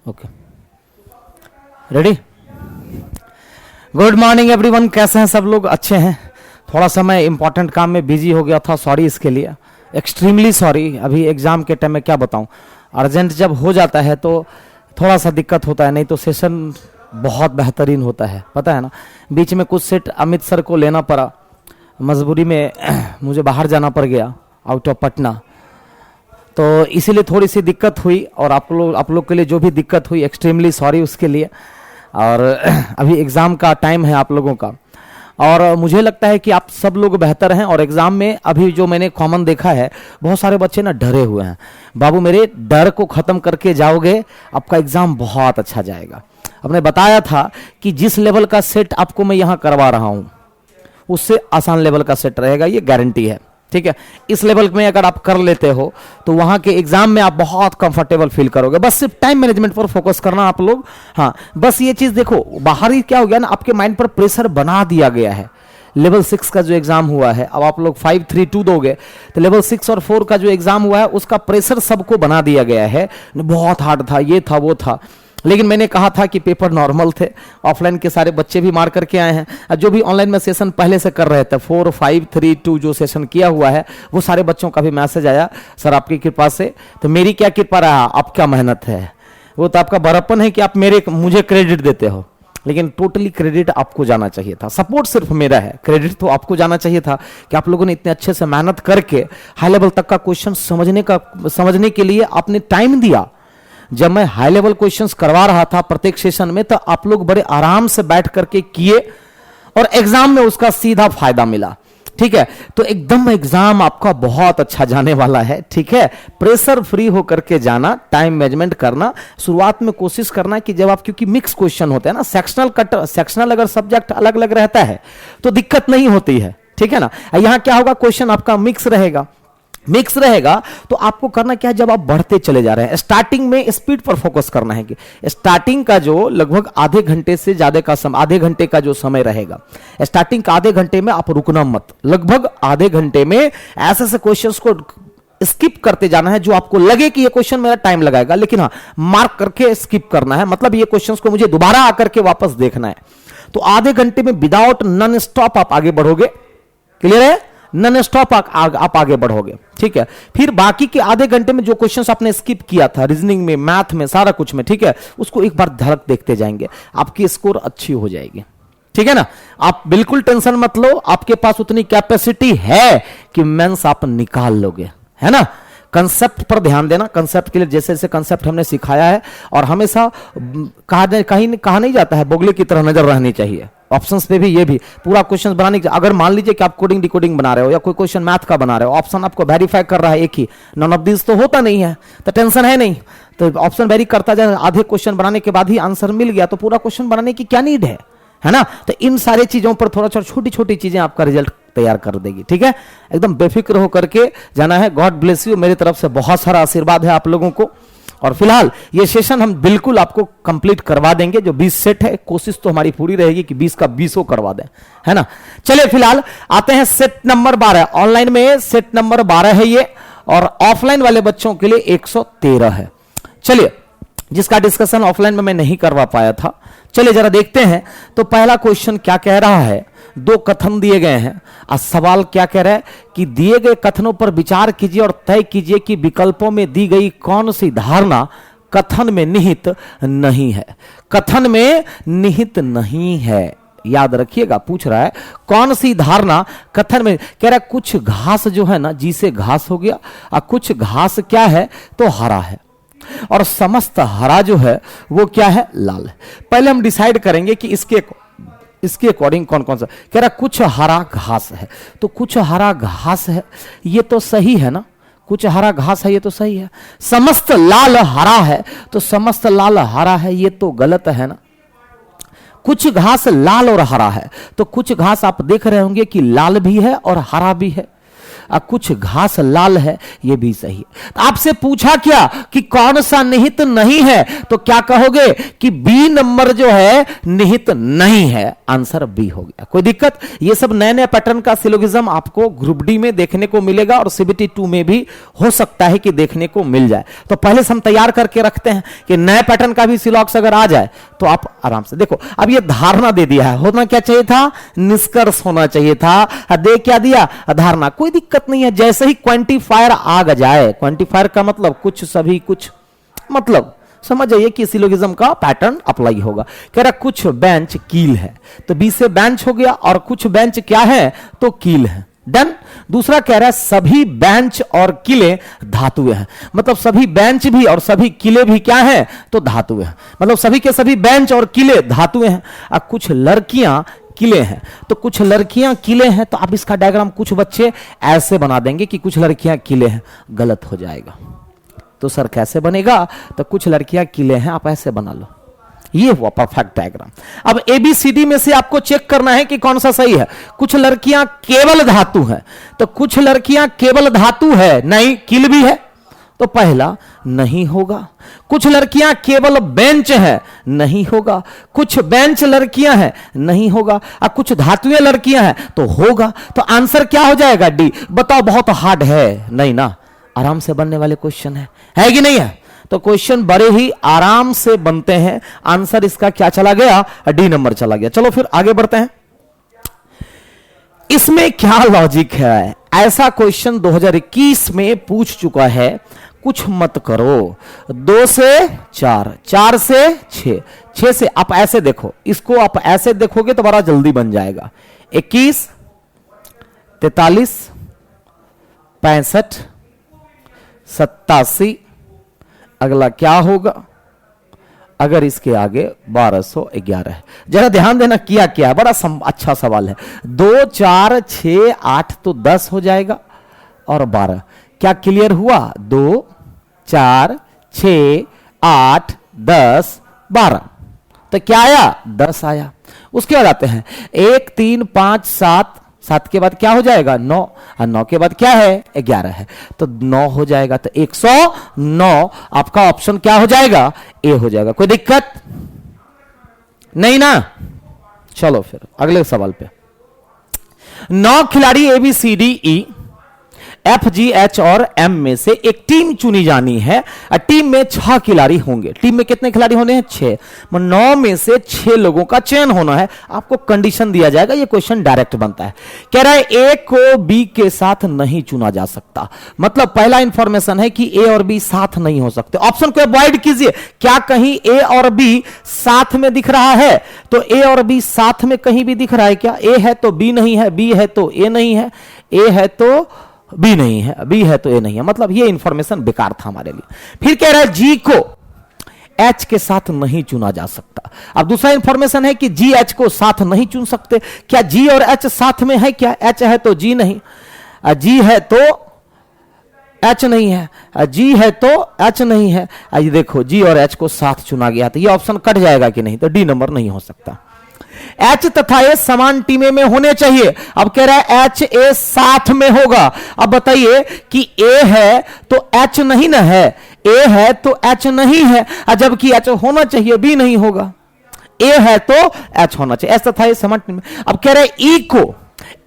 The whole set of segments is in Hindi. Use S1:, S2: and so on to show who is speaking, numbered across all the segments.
S1: Okay, ready? Good morning everyone, कैसे हैं सब लोग? अच्छे हैं? थोड़ा सा मैं इंपॉर्टेंट काम में बिजी हो गया था, सॉरी इसके लिए, एक्सट्रीमली सॉरी। अभी एग्जाम के टाइम में क्या बताऊं, अर्जेंट जब हो जाता है तो थोड़ा सा दिक्कत होता है, नहीं तो सेशन बहुत बेहतरीन होता है, पता है ना। बीच में कुछ सेट अमित सर को लेना पड़ा, मजबूरी में मुझे बाहर जाना पड़ गया, आउट ऑफ पटना, तो इसीलिए थोड़ी सी दिक्कत हुई। और आप लोग के लिए जो भी दिक्कत हुई, एक्सट्रीमली सॉरी उसके लिए। और अभी एग्ज़ाम का टाइम है आप लोगों का, और मुझे लगता है कि आप सब लोग बेहतर हैं। और एग्ज़ाम में अभी जो मैंने कॉमन देखा है, बहुत सारे बच्चे ना डरे हुए हैं। बाबू मेरे, डर को ख़त्म करके जाओगे, आपका एग्ज़ाम बहुत अच्छा जाएगा। आपने बताया था कि जिस लेवल का सेट आपको मैं यहाँ करवा रहा हूँ, उससे आसान लेवल का सेट रहेगा, ये गारंटी है, ठीक है। इस लेवल में अगर आप कर लेते हो तो वहां के एग्जाम में आप बहुत कंफर्टेबल फील करोगे। बस सिर्फ टाइम मैनेजमेंट पर फोकस करना आप लोग। हाँ, बस ये चीज देखो, बाहर ही क्या हो गया ना, आपके माइंड पर प्रेशर बना दिया गया है। लेवल 6 का जो एग्जाम हुआ है, अब आप लोग 5, 3, 2 दोगे, तो लेवल 6 और 4 का जो एग्जाम हुआ है उसका प्रेशर सबको बना दिया गया है। बहुत हार्ड था, ये था वो था, लेकिन मैंने कहा था कि पेपर नॉर्मल थे। ऑफलाइन के सारे बच्चे भी मार करके आए हैं, जो भी ऑनलाइन में सेशन पहले से कर रहे थे, 4, 5, 3, 2 जो सेशन किया हुआ है, वो सारे बच्चों का भी मैसेज आया, सर आपकी कृपा से। तो मेरी क्या कृपा रहा, आपका मेहनत है, वो तो आपका बड़प्पन है कि आप मुझे क्रेडिट देते हो, लेकिन टोटली क्रेडिट आपको जाना चाहिए था। सपोर्ट सिर्फ मेरा है, क्रेडिट तो आपको जाना चाहिए था कि आप लोगों ने इतने अच्छे से मेहनत करके हाई लेवल तक का क्वेश्चन समझने के लिए आपने टाइम दिया। जब मैं हाई लेवल क्वेश्चंस करवा रहा था प्रत्येक सेशन में, तो आप लोग बड़े आराम से बैठ करके किए और एग्जाम में उसका सीधा फायदा मिला, ठीक है। तो एकदम एग्जाम आपका बहुत अच्छा जाने वाला है, ठीक है। प्रेशर फ्री होकर के जाना, टाइम मैनेजमेंट करना, शुरुआत में कोशिश करना कि जब आप, क्योंकि मिक्स क्वेश्चन होते हैं ना, सेक्शनल अगर सब्जेक्ट अलग अलग रहता है तो दिक्कत नहीं होती है, ठीक है ना। यहां क्या होगा, क्वेश्चन आपका मिक्स रहेगा तो आपको करना क्या है, जब आप बढ़ते चले जा रहे हैं, स्टार्टिंग में स्पीड पर फोकस करना है कि स्टार्टिंग का जो लगभग आधे घंटे से ज्यादा का समय, आधे घंटे का जो समय रहेगा, स्टार्टिंग का आधे घंटे में आप रुकना मत। लगभग आधे घंटे में ऐसे ऐसे क्वेश्चंस को स्किप करते जाना है जो आपको लगे कि ये क्वेश्चन मेरा टाइम लगाएगा, लेकिन हाँ, मार्क करके स्किप करना है, मतलब ये क्वेश्चंस को मुझे दोबारा आकर के वापस देखना है। तो आधे घंटे में विदाउट नॉन स्टॉप आप आगे बढ़ोगे, क्लियर है, नॉन स्टॉप आप आगे बढ़ोगे, ठीक है। फिर बाकी के आधे घंटे में जो क्वेश्चंस आपने स्किप किया था, रीजनिंग में, मैथ में, सारा कुछ में, ठीक है, उसको एक बार झलक देखते जाएंगे, आपकी स्कोर अच्छी हो जाएगी, ठीक है ना। आप बिल्कुल टेंशन मत लो, आपके पास उतनी कैपेसिटी है कि मेंस आप निकाल लोगे, है ना। कंसेप्ट पर ध्यान देना, कंसेप्ट के लिए जैसे जैसे कंसेप्ट हमने सिखाया है, और हमेशा कहा नहीं जाता है बोगले की तरह नजर रहनी चाहिए ऑप्शंस पे भी। ये भी पूरा क्वेश्चन बनाने की, अगर मान लीजिए कि आप कोडिंग डिकोडिंग बना रहे हो या कोई क्वेश्चन मैथ का बना रहे हो, ऑप्शन आपको वेरीफाई कर रहा है एक ही, नॉन ऑफ दिस तो होता नहीं है, तो टेंशन है नहीं, तो ऑप्शन वेरी करता जाए, आधे क्वेश्चन बनाने के बाद ही आंसर मिल गया तो पूरा क्वेश्चन बनाने की क्या नीड है ना। तो इन सारी चीजों पर थोड़ा छोटी छोटी चीजें आपका रिजल्ट तैयार कर देगी, ठीक है। एकदम बेफिक्र होकर के जाना है। गॉड ब्लेस यू, मेरी तरफ से बहुत सारा आशीर्वाद है आप लोगों को। और फिलहाल ये सेशन हम बिल्कुल आपको कंप्लीट करवा देंगे। जो 20 सेट है, कोशिश तो हमारी पूरी रहेगी कि 20 का 20 करवा दें, है ना। चलिए फिलहाल आते हैं सेट नंबर 12। ऑनलाइन में सेट नंबर 12 है ये, और ऑफलाइन वाले बच्चों के लिए 113 है। चलिए, जिसका डिस्कशन ऑफलाइन में मैं नहीं करवा पाया था, चलिए जरा देखते हैं। तो पहला क्वेश्चन क्या कह रहा है, 2 कथन दिए गए हैं, और सवाल क्या कह रहा है कि दिए गए कथनों पर विचार कीजिए और तय कीजिए कि विकल्पों में दी गई कौन सी धारणा कथन में निहित नहीं है। कथन में निहित नहीं है, याद रखिएगा, पूछ रहा है कौन सी धारणा कथन में। कह रहा है कुछ घास जो है ना, जी से घास हो गया, और कुछ घास क्या है तो हरा है, और समस्त हरा जो है वो क्या है, लाल है। पहले हम डिसाइड करेंगे कि इसके अकॉर्डिंग कौन कौन सा। कह रहा कुछ हरा घास है, तो कुछ हरा घास है, ये तो सही है ना, कुछ हरा घास है, ये तो सही है। समस्त लाल हरा है, तो समस्त लाल हरा है, ये तो गलत है ना। कुछ घास लाल और हरा है, तो कुछ घास आप देख रहे होंगे कि लाल भी है और हरा भी है। कुछ घास लाल है, ये भी सही है। तो आपसे पूछा क्या कि कौन सा निहित नहीं है, तो क्या कहोगे कि बी नंबर जो है निहित नहीं है, आंसर बी हो गया। कोई दिक्कत? ये सब नए नए पैटर्न का सिलोगिज्म आपको ग्रुप डी में देखने को मिलेगा और सीबीटी 2 में भी हो सकता है कि देखने को मिल जाए। तो पहले से हम तैयार करके रखते हैं कि नए पैटर्न का भी सिलॉक्स अगर आ जाए तो आप आराम से देखो। अब ये धारणा दे दिया है, होना क्या चाहिए था? निष्कर्ष होना चाहिए था। दे क्या दिया? धारणा। कोई दिक्कत नहीं है, जैसे ही क्वांटिफायर आ जाए, क्वांटिफायर का मतलब कुछ सभी कुछ, मतलब समझ जाइए कि सिलोगिज्म का पैटर्न अप्लाई होगा। कह रहा कुछ बेंच कील है, तो बी से बेंच हो गया, और कुछ बेंच क्या है? तो कील है। डन। दूसरा कह रहा है सभी बेंच और किले धातुएं हैं, मतलब सभी बेंच भी और सभी किले भी क्या हैं? तो धातुएं हैं, मतलब सभी के सभी बेंच और किले धातुएं हैं। अब कुछ लड़कियां किले हैं, तो कुछ लड़कियां किले हैं, तो आप इसका डायग्राम कुछ बच्चे ऐसे बना देंगे कि कुछ लड़कियां किले हैं, गलत हो जाएगा। तो सर कैसे बनेगा? तो कुछ लड़कियां किले हैं, आप ऐसे बना लो, ये हुआ परफेक्ट डायग्राम। अब एबीसीडी में से आपको चेक करना है कि कौन सा सही है। कुछ लड़कियां केवल धातु है, तो कुछ लड़कियां केवल धातु है, नहीं किल भी है, तो पहला नहीं होगा। कुछ लड़कियां केवल बेंच है, नहीं होगा। कुछ बेंच लड़कियां हैं, नहीं होगा। अब कुछ धातुएं लड़कियां हैं, तो होगा। तो आंसर क्या हो जाएगा? डी। बताओ बहुत हार्ड है? नहीं ना, आराम से बनने वाले क्वेश्चन है कि नहीं है? तो क्वेश्चन बड़े ही आराम से बनते हैं। आंसर इसका क्या चला गया? डी नंबर चला गया। चलो फिर आगे बढ़ते हैं। इसमें क्या लॉजिक है? ऐसा क्वेश्चन 2021 में पूछ चुका है। कुछ मत करो। 2 से 4, 4 से 6, 6 से आप ऐसे देखो, इसको आप ऐसे देखोगे तो बड़ा जल्दी बन जाएगा। 21, 43, 65, 87, अगला क्या होगा अगर इसके आगे 1211 है? जरा ध्यान देना किया क्या है, बड़ा अच्छा सवाल है। 2, 4, 6, 8 तो 10 हो जाएगा, और 12। क्या क्लियर हुआ? 2, 4, 6, 8, 10, 12, तो क्या आया? 10 आया। उसके बाद आते हैं 1, 3, 5, 7, 7 के बाद क्या हो जाएगा? 9, और 9 के बाद क्या है? 11 है, तो 9 हो जाएगा। तो 109 आपका ऑप्शन क्या हो जाएगा? ए हो जाएगा। कोई दिक्कत नहीं ना? चलो फिर अगले सवाल पे। 9 खिलाड़ी A B C D E F G H और एम में से एक टीम चुनी जानी है। टीम में 6 खिलाड़ी होंगे। टीम में कितने खिलाड़ी होने हैं? 6। 9 में से 6 लोगों का चयन होना है। आपको कंडीशन दिया जाएगा, ये क्वेश्चन डायरेक्ट बनता है। कह रहा है ए को बी के साथ नहीं चुना जा सकता। मतलब पहला इंफॉर्मेशन है कि ए और बी साथ नहीं हो सकते। ऑप्शन को अवॉइड कीजिए। क्या कहीं ए और बी साथ में दिख रहा है? तो ए और बी साथ में कहीं भी दिख रहा है क्या? ए है तो बी नहीं है, बी है तो ए नहीं है, ए है तो बी नहीं है, बी है तो ए नहीं है। मतलब ये इंफॉर्मेशन बेकार था हमारे लिए। फिर कह रहा है जी को एच के साथ नहीं चुना जा सकता। अब दूसरा इंफॉर्मेशन है कि जी एच को साथ नहीं चुन सकते। क्या जी और एच साथ में है क्या? एच है तो जी नहीं, जी है तो एच नहीं है, जी है तो एच नहीं है। ये देखो जी और एच को साथ चुना गया, तो ये ऑप्शन कट जाएगा कि नहीं? तो डी नंबर नहीं हो सकता। एच तथा ए समान टीमें में होने चाहिए। अब कह रहा है एच ए साथ में होगा। अब बताइए कि ए है तो एच नहीं ना है, ए है तो एच नहीं है, जबकि एच होना चाहिए, बी नहीं होगा। ए है तो एच होना चाहिए, एच तथा ए समान टीम में। अब कह रहे हैं ई को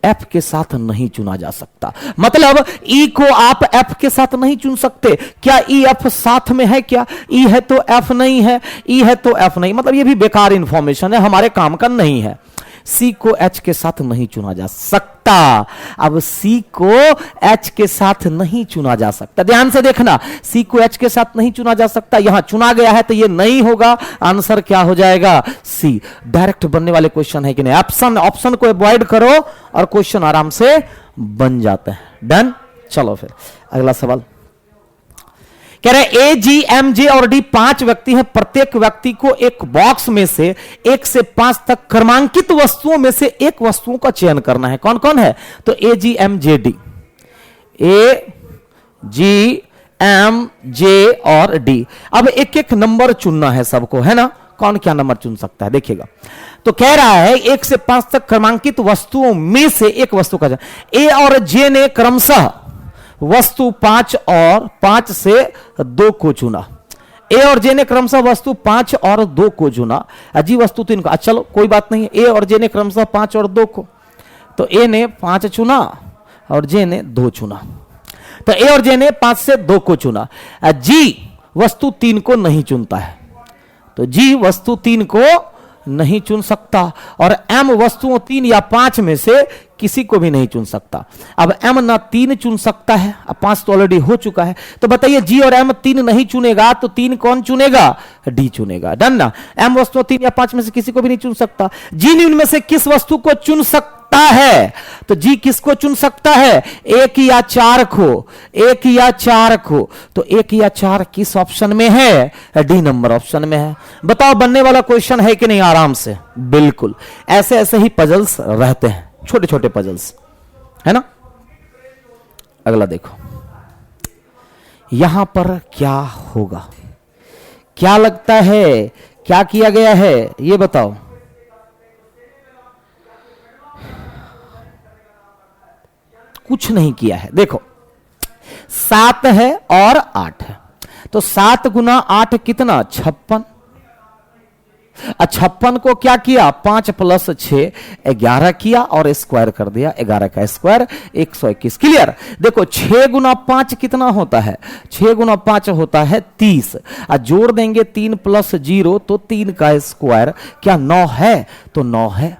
S1: एफ के साथ नहीं चुना जा सकता। मतलब ई को आप एफ के साथ नहीं चुन सकते। क्या ई एफ साथ में है क्या? ई है तो एफ नहीं है, ई है तो एफ नहीं, मतलब ये भी बेकार इंफॉर्मेशन है, हमारे काम का नहीं है। सी को एच के साथ नहीं चुना जा सकता। अब सी को एच के साथ नहीं चुना जा सकता। ध्यान से देखना, सी को एच के साथ नहीं चुना जा सकता, यहां चुना गया है तो ये नहीं होगा। आंसर क्या हो जाएगा? सी। डायरेक्ट बनने वाले क्वेश्चन है कि नहीं? ऑप्शन को अवॉइड करो और क्वेश्चन आराम से बन जाते हैं। डन। चलो फिर अगला सवाल। कह रहे ए जी एम जे और डी 5 व्यक्ति हैं। प्रत्येक व्यक्ति को एक बॉक्स में से 1 से 5 तक क्रमांकित वस्तुओं में से एक वस्तुओं का चयन करना है। कौन कौन है? तो ए जी एम जे डी, ए जी एम जे और डी। अब एक एक नंबर चुनना है सबको, है ना? कौन क्या नंबर चुन सकता है? देखिएगा, तो कह रहा है 1 से 5 तक क्रमांकित वस्तुओं में से एक वस्तु का ए और जे ने क्रमशः वस्तु 5 और 5 से 2 को चुना। ए और जे ने क्रमशः वस्तु 5 और 2 को चुना। जी वस्तु 3 को, चलो कोई बात नहीं, ए और जे ने क्रमशः 5 और 2 को, तो ए ने 5 चुना और जे ने 2 चुना। तो ए और जे ने 5 से 2 को चुना। जी वस्तु 3 को नहीं चुनता है, तो जी वस्तु 3 को नहीं चुन सकता, और एम वस्तुओं 3 या 5 में से किसी को भी नहीं चुन सकता। अब एम ना 3 चुन सकता है, अब 5 तो ऑलरेडी हो चुका है, तो बताइए जी और एम 3 नहीं चुनेगा तो 3 कौन चुनेगा? डी चुनेगा। डन ना? एम वस्तुओं 3 या 5 में से किसी को भी नहीं चुन सकता। जी इनमें से किस वस्तु को चुन सकता है? तो जी किसको चुन सकता है? 1 या 4 को, 1 या 4 को। तो 1 या 4 किस ऑप्शन में है? डी नंबर ऑप्शन में है। बताओ बनने वाला क्वेश्चन है कि नहीं? आराम से, बिल्कुल ऐसे ऐसे ही पजल्स रहते हैं, छोटे छोटे पजल्स, है ना। अगला देखो, यहां पर क्या होगा? क्या लगता है क्या किया गया है? ये बताओ। कुछ नहीं किया है। देखो 7 है और 8 है, तो 7 गुना 8 कितना? 56। 56 को क्या किया? 5 प्लस 6 11 किया और स्क्वायर कर दिया। 11 का स्क्वायर 121। क्लियर? देखो 6 गुना 5 कितना होता है? 6 गुना 5 होता है 30। जोड़ देंगे 3 प्लस 0 तो 3 का स्क्वायर क्या 9 है? तो 9 है।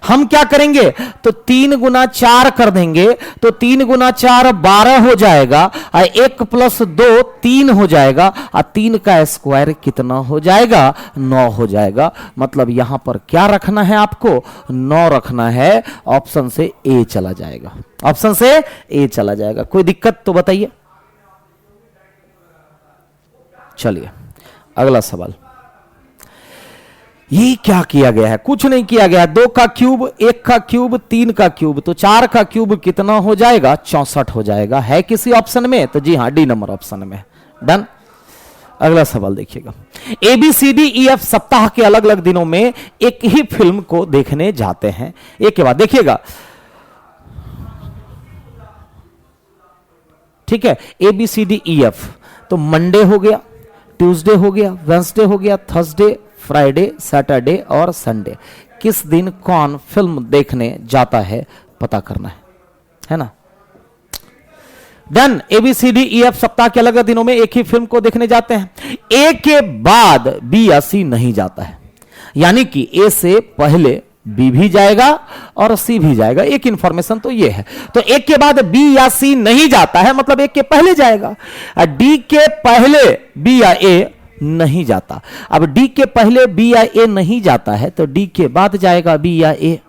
S1: हम क्या करेंगे? तो 3 गुना 4 कर देंगे, तो 3 गुना 4 12 हो जाएगा, 1 प्लस 2 3 हो जाएगा, और 3 का स्क्वायर कितना हो जाएगा? 9 हो जाएगा। मतलब यहां पर क्या रखना है आपको? 9 रखना है। ऑप्शन से ए चला जाएगा, ऑप्शन से ए चला जाएगा। कोई दिक्कत तो बताइए। चलिए अगला सवाल। ये क्या किया गया है? कुछ नहीं किया गया। 2 का क्यूब, 1 का क्यूब, 3 का क्यूब, तो 4 का क्यूब कितना हो जाएगा? 64 हो जाएगा। है किसी ऑप्शन में? तो जी हां, डी नंबर ऑप्शन में। डन। अगला सवाल देखिएगा। ABCDEF सप्ताह के अलग अलग दिनों में एक ही फिल्म को देखने जाते हैं। एक के बाद देखिएगा, ठीक है। ABCDEF तो मंडे हो गया, ट्यूसडे हो गया, वेंसडे हो गया, थर्सडे, फ्राइडे, सैटरडे और संडे। किस दिन कौन फिल्म देखने जाता है पता करना है ना। डन। ABCDEF सप्ताह के अलग अलग दिनों में एक ही फिल्म को देखने जाते हैं। ए के बाद बी या सी नहीं जाता है, यानी कि ए से पहले बी भी जाएगा और सी भी जाएगा। एक इंफॉर्मेशन तो ये है। तो एक के बाद बी या सी नहीं जाता है, मतलब एक के पहले जाएगा। डी के पहले बी या ए नहीं जाता। अब डी के पहले बी या ए नहीं जाता है, तो डी के बाद जाएगा बी या ए।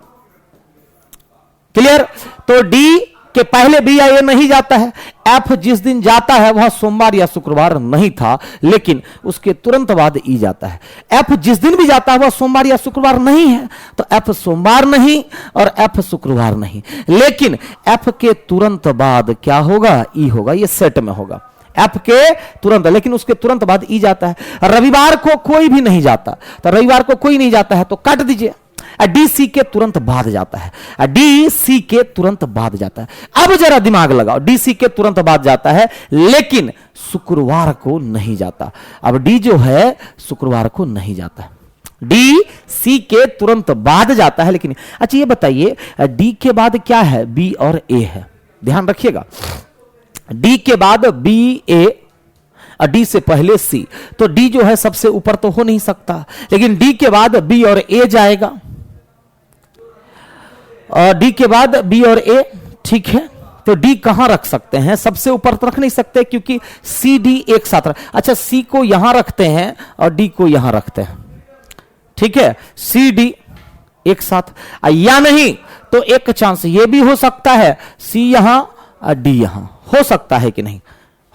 S1: क्लियर? तो डी के पहले बी या ए नहीं जाता है। एफ जिस दिन जाता है वह सोमवार या शुक्रवार नहीं था, लेकिन उसके तुरंत बाद ई जाता है। एफ जिस दिन भी जाता है वह सोमवार या शुक्रवार नहीं है, तो एफ सोमवार नहीं और एफ शुक्रवार नहीं, लेकिन एफ के तुरंत बाद क्या होगा? ई होगा। ये सेट में होगा एफ के तुरंत, लेकिन उसके तुरंत बाद ई जाता है। रविवार को कोई भी नहीं जाता, तो रविवार को कोई नहीं जाता है तो काट दीजिए। डी सी के तुरंत बाद जाता है, डी सी के तुरंत बाद जाता है। अब जरा दिमाग लगाओ, डी सी के तुरंत बाद जाता है लेकिन शुक्रवार को नहीं जाता। अब डी जो है शुक्रवार को नहीं जाता है, डी सी के तुरंत बाद जाता है लेकिन। अच्छा ये बताइए, डी के बाद क्या है? बी और ए है। ध्यान रखिएगा, डी के बाद बी ए, डी से पहले सी, तो डी जो है सबसे ऊपर तो हो नहीं सकता, लेकिन डी के बाद बी और ए जाएगा, और डी के बाद बी और ए, ठीक है। तो डी कहां रख सकते हैं? सबसे ऊपर तो रख नहीं सकते क्योंकि सी डी एक साथ अच्छा सी को यहां रखते हैं और डी को यहां रखते हैं, ठीक है। सी डी एक साथ, या नहीं तो एक चांस ये भी हो सकता है, सी यहां डी यहां, हो सकता है कि नहीं?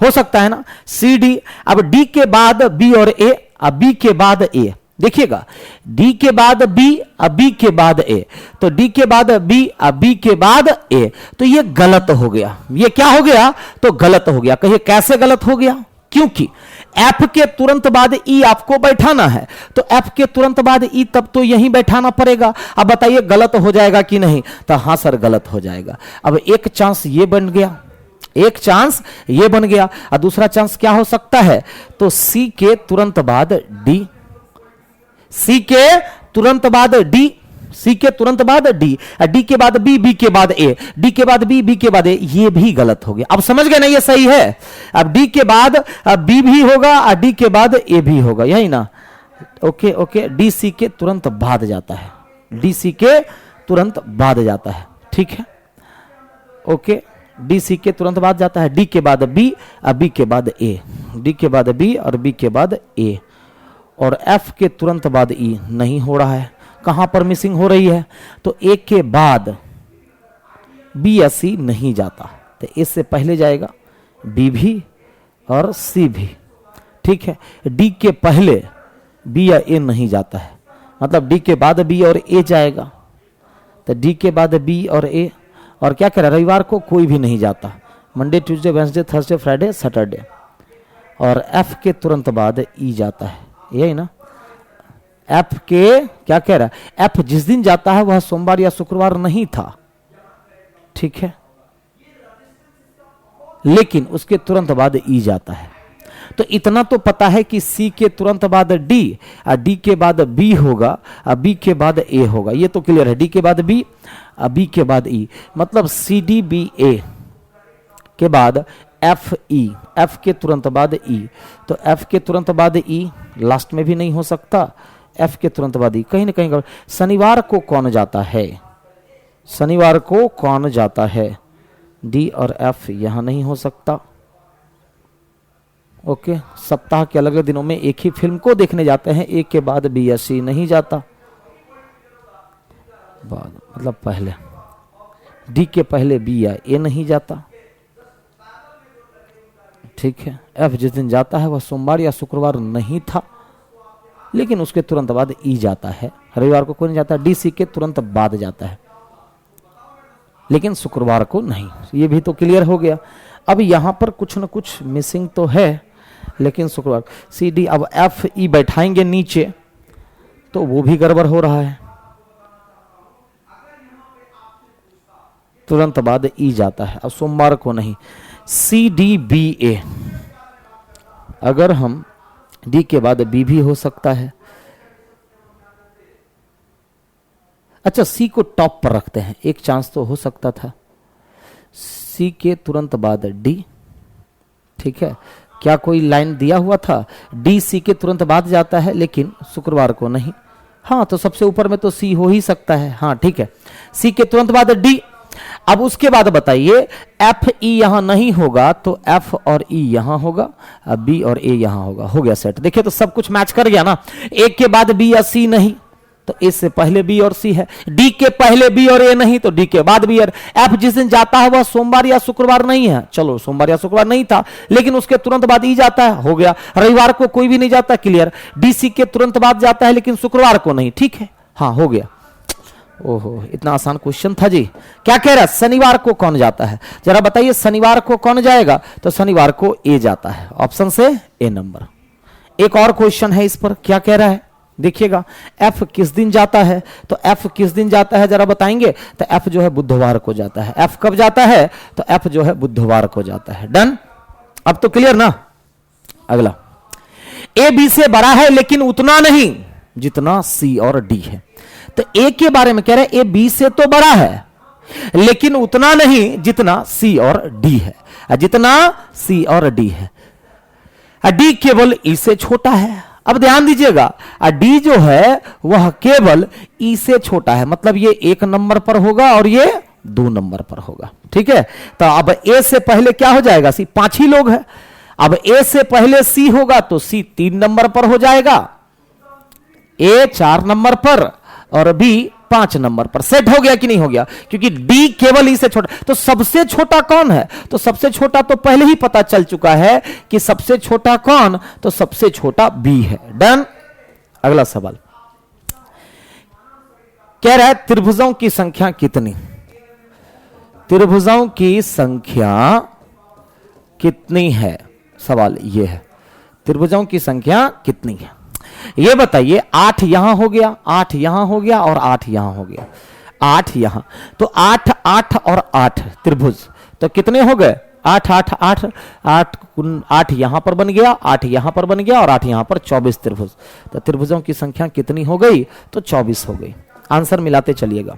S1: हो सकता है ना। सी डी, अब डी के बाद बी और ए, अब बी के बाद ए, देखिएगा डी के बाद बी, अब बी के बाद ए, तो डी के बाद बी, अब बी के बाद ए, तो ये गलत हो गया। ये क्या हो गया? तो गलत हो गया। कहिए कैसे गलत हो गया? क्योंकि एफ के तुरंत बाद ई आपको बैठाना है, तो एफ के तुरंत बाद ई तब तो यहीं बैठाना पड़ेगा। अब बताइए गलत हो जाएगा कि नहीं, तो हाँ सर गलत हो जाएगा। अब एक चांस ये बन गया, एक चांस ये बन गया, और दूसरा चांस क्या हो सकता है, तो सी के तुरंत बाद डी, सी के तुरंत बाद डी, सी के तुरंत बाद डी, डी के बाद बी, बी के बाद ए, डी के बाद बी, बी के बाद ए, ये भी गलत हो गया। अब समझ गए ना, ये सही है। अब डी के बाद बी भी होगा और डी के बाद ए भी होगा, यही ना। ओके ओके, डी सी के तुरंत बाद जाता है, डी सी के तुरंत बाद जाता है, ठीक है। ओके, डी सी के तुरंत बाद जाता है, डी के बाद बी और बी के बाद ए, डी के बाद बी और बी के बाद ए, और एफ के तुरंत बाद ई नहीं हो रहा है। कहां पर मिसिंग हो रही है, तो ए के बाद बी या सी नहीं जाता, तो ए से पहले जाएगा बी भी और सी भी, ठीक है। डी के पहले बी या ए नहीं जाता है, मतलब डी के बाद बी और ए जाएगा, तो डी के बाद बी और ए, और क्या कह रहा है, रविवार को कोई भी नहीं जाता, Monday Tuesday Wednesday Thursday Friday Saturday, और एफ के तुरंत बाद ई जाता है, यही ना। एफ के क्या कह रहा है, एफ जिस दिन जाता है वह सोमवार या शुक्रवार नहीं था, ठीक है, लेकिन उसके तुरंत बाद ई जाता है। तो इतना तो पता है कि सी के तुरंत बाद डी, और डी के बाद बी होगा, और बी के बाद ए होगा, ये तो क्लियर है। डी के बाद बी, बी के बाद ई, मतलब सी डी बी ए के बाद एफ ई, एफ के तुरंत बाद ई, तो एफ के तुरंत बाद ई लास्ट में भी नहीं हो सकता, एफ के तुरंत बाद ई कहीं ना कहीं। शनिवार को कौन जाता है, शनिवार को कौन जाता है, डी और एफ यहां नहीं हो सकता। ओके, सप्ताह के अलग अलग दिनों में एक ही फिल्म को देखने जाते हैं, एक के बाद बी या सी नहीं जाता, बाद मतलब पहले डी के पहले बी या ए नहीं जाता, ठीक है। एफ जिस दिन जाता है वह सोमवार या शुक्रवार नहीं था, लेकिन उसके तुरंत बाद ई जाता है, रविवार को कोई नहीं जाता। डी सी के तुरंत बाद जाता है, लेकिन शुक्रवार को नहीं, ये भी तो क्लियर हो गया। अब यहां पर कुछ न कुछ मिसिंग तो है, लेकिन शुक्रवार सी डी, अब एफ ई बैठाएंगे नीचे तो वो भी गड़बड़ हो रहा है, तुरंत बाद ई जाता है, अब सोमवार को नहीं। सी डी बी ए, अगर हम डी के बाद बी भी हो सकता है, अच्छा सी को टॉप पर रखते हैं, एक चांस तो हो सकता था, सी के तुरंत बाद डी, ठीक है। क्या कोई लाइन दिया हुआ था, डी सी के तुरंत बाद जाता है लेकिन शुक्रवार को नहीं, हाँ तो सबसे ऊपर में तो सी हो ही सकता है, हाँ ठीक है, सी के तुरंत बाद डी। अब उसके बाद बताइए एफ ई यहां नहीं होगा तो एफ और ई यहां होगा, अब बी और ए यहां होगा, हो गया सेट। देखिए तो सब कुछ मैच कर गया ना, एक के बाद बी या सी नहीं तो ए से पहले बी और सी है, डी के पहले बी और ए नहीं तो डी के बाद बी और एफ जिस दिन जाता है वह सोमवार या शुक्रवार नहीं है, चलो सोमवार या शुक्रवार नहीं था, लेकिन उसके तुरंत बाद ई जाता है, हो गया। रविवार को कोई भी नहीं जाता, क्लियर। डी सी के तुरंत बाद जाता है लेकिन शुक्रवार को नहीं, ठीक है, हाँ हो गया। ओहो इतना आसान क्वेश्चन था जी। क्या कह रहा है, शनिवार को कौन जाता है, जरा बताइए शनिवार को कौन जाएगा, तो शनिवार को ए जाता है, ऑप्शन से ए नंबर। एक और क्वेश्चन है इस पर, क्या कह रहा है देखिएगा, एफ किस दिन जाता है, तो एफ किस दिन जाता है जरा बताएंगे, तो एफ जो है बुधवार को जाता है। एफ कब जाता है, तो एफ जो है बुधवार को जाता है। डन, अब तो क्लियर ना। अगला, ए बी से बड़ा है लेकिन उतना नहीं जितना सी और डी है, तो ए के बारे में कह रहे हैं ए बी से तो बड़ा है लेकिन उतना नहीं जितना सी और डी है, जितना सी और डी है, डी केवल ई से छोटा है। अब ध्यान दीजिएगा, डी जो है वह केवल ई से छोटा है, मतलब ये 1 नंबर पर होगा और ये 2 नंबर पर होगा, ठीक है। तो अब ए से पहले क्या हो जाएगा, सी, 5 ही लोग हैं। अब ए से पहले सी होगा तो सी 3 नंबर पर हो जाएगा, ए 4 नंबर पर और बी 5 नंबर पर। सेट हो गया कि नहीं हो गया, क्योंकि डी केवल ई से छोटा। तो सबसे छोटा कौन है, तो सबसे छोटा तो पहले ही पता चल चुका है कि सबसे छोटा कौन, तो सबसे छोटा बी है। डन। अगला सवाल कह रहा है त्रिभुजों की संख्या कितनी, त्रिभुजों की संख्या कितनी है, सवाल यह है। त्रिभुजों की संख्या कितनी है ये बताइए। 8 यहां हो गया, 8 यहां हो गया और 8 यहां हो गया, 8 यहां, तो 8 8 और 8 त्रिभुज, तो कितने हो गए? 8 8 8 8 8 यहां पर बन गया, 8 यहां पर बन गया और 8 यहां पर, 24 त्रिभुज। तो त्रिभुजों की संख्या कितनी हो गई? तो 24 हो गई। आंसर मिलाते चलिएगा।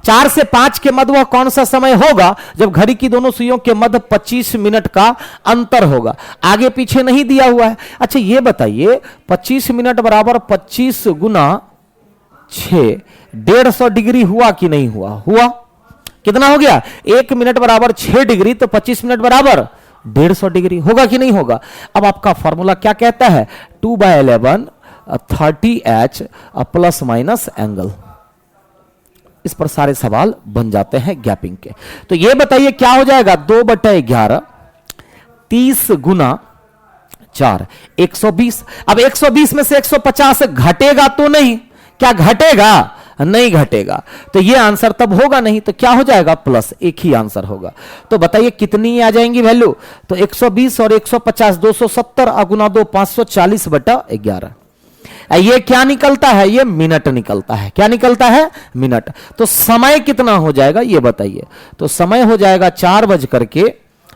S1: 4 से 5 के मध्य वह कौन सा समय होगा जब घड़ी की दोनों सुइयों के मध्य 25 मिनट का अंतर होगा? आगे पीछे नहीं दिया हुआ है। अच्छा ये बताइए 25 मिनट बराबर 25 गुना 6, 150 डिग्री हुआ कि नहीं हुआ? हुआ। कितना हो गया? 1 मिनट बराबर 6 डिग्री, तो 25 मिनट बराबर 150 डिग्री होगा कि नहीं होगा? अब आपका फॉर्मूला क्या कहता है? 2/11 30h प्लस माइनस एंगल। इस पर सारे सवाल बन जाते हैं गैपिंग के। तो ये बताइए क्या हो जाएगा? 2/11 30 गुना 4 120। अब 120 में से 150 घटेगा तो नहीं? क्या घटेगा? नहीं घटेगा। तो ये आंसर तब होगा नहीं, तो क्या हो जाएगा? प्लस। एक ही आंसर होगा। तो बताइए कितनी आ जाएंगी वैल्यू? तो 120 और 150 270 गुना 2 540/11। ये क्या निकलता है? ये मिनट निकलता है। क्या निकलता है? मिनट। तो समय कितना हो जाएगा ये बताइए? तो समय हो जाएगा 4 बज करके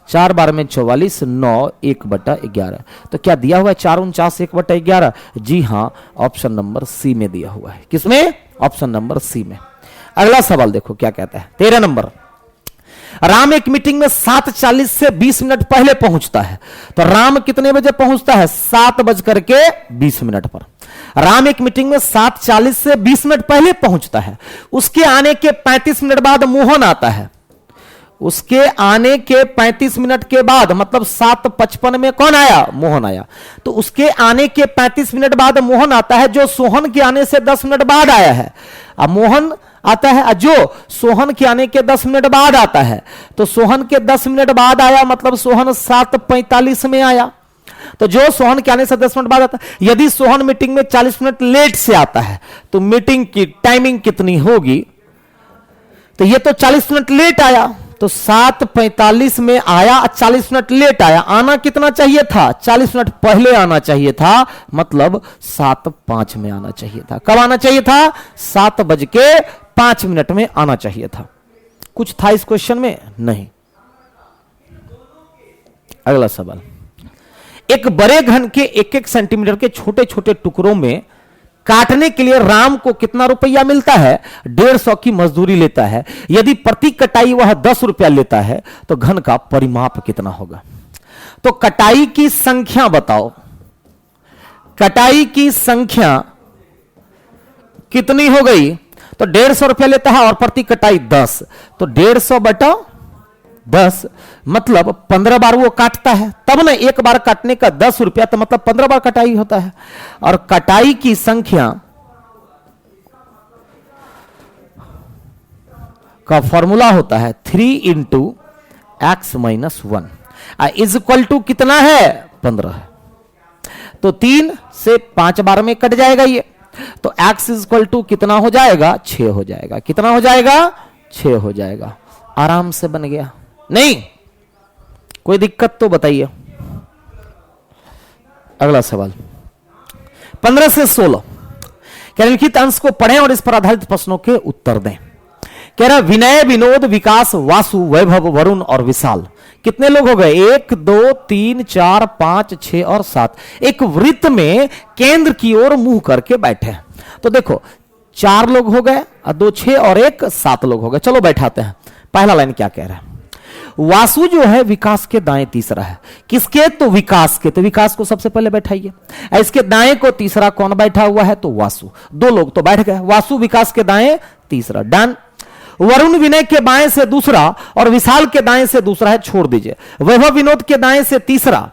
S1: 4 बार में 44 9 1/11। तो क्या दिया हुआ है? 4 49 1/11। जी हां, ऑप्शन नंबर सी में दिया हुआ है। किसमें? ऑप्शन नंबर सी में। अगला सवाल देखो क्या कहता है। 13 नंबर। राम एक मीटिंग में 7:40 से 20 मिनट पहले पहुंचता है। तो राम कितने बजे पहुंचता है? 7:20 पर। राम एक मीटिंग में 7:40 से 20 मिनट पहले पहुंचता है। उसके आने के 35 मिनट बाद मोहन आता है। उसके आने के 35 मिनट के बाद, मतलब 7:55 में कौन आया? मोहन आया। तो उसके आने के 35 मिनट बाद मोहन आता है, जो सोहन के आने से 10 मिनट बाद आया है। अब मोहन आता है जो सोहन के आने के 10 मिनट बाद आता है। तो सोहन के 10 मिनट बाद आया, मतलब सोहन 7:45 में आया। तो जो सोहन के आने से 10 मिनट बाद आता है, यदि सोहन मीटिंग में 40 मिनट लेट से आता है तो मीटिंग की टाइमिंग कितनी होगी? तो ये तो 40 मिनट लेट आया, तो 7:45 में आया, 40 मिनट लेट आया। आना कितना चाहिए था? 40 मिनट पहले आना चाहिए था, मतलब 7:05 में आना चाहिए था। कब आना चाहिए था? 7:05 में आना चाहिए था। कुछ था इस क्वेश्चन में? नहीं। अगला सवाल। एक बड़े घन के 1-1 सेंटीमीटर के छोटे छोटे टुकड़ों में काटने के लिए राम को कितना रुपया मिलता है? 150 की मजदूरी लेता है। यदि प्रति कटाई वह 10 रुपया लेता है तो घन का परिमाप कितना होगा? तो कटाई की संख्या बताओ। कटाई की संख्या कितनी हो गई? तो 150 रुपया लेता है और प्रति कटाई 10, तो 150/10 मतलब 15 बार वो काटता है, तब ना एक बार काटने का 10 रुपया, तो मतलब 15 बार कटाई होता है। और कटाई की संख्या का फॉर्मूला होता है 3 × x - 1 इज इक्वल टू कितना है? 15 है। तो 3 से 5 बार में कट जाएगा ये, तो x इज इक्वल टू कितना हो जाएगा? 6 हो जाएगा। कितना हो जाएगा? 6 हो जाएगा। आराम से बन गया। नहीं कोई दिक्कत तो बताइए। अगला सवाल 15 से 16 निम्नलिखित अंश को पढ़ें और इस पर आधारित प्रश्नों के उत्तर दें। कह रहा विनय, विनोद, विकास, वासु, वैभव, वरुण और विशाल कितने लोग हो गए? 1 2 3 4 5 6 और 7 एक वृत्त में केंद्र की ओर मुंह करके बैठे हैं। तो देखो 4 लोग हो गए, 2 6 और 1 7 लोग हो गए। चलो बैठाते हैं। पहला लाइन क्या कह रहा है? वासु जो है विकास के दाएं तीसरा है। किसके? तो विकास के। तो विकास को सबसे पहले बैठाइए। इसके दाएं को तीसरा कौन बैठा हुआ है? तो वासु। 2 लोग तो बैठ गए। वासु विकास के दाएं तीसरा, डन। वरुण विनय के बाएं से दूसरा और विशाल के दाएं से दूसरा है, छोड़ दीजिए। वैभव विनोद के दाएं से तीसरा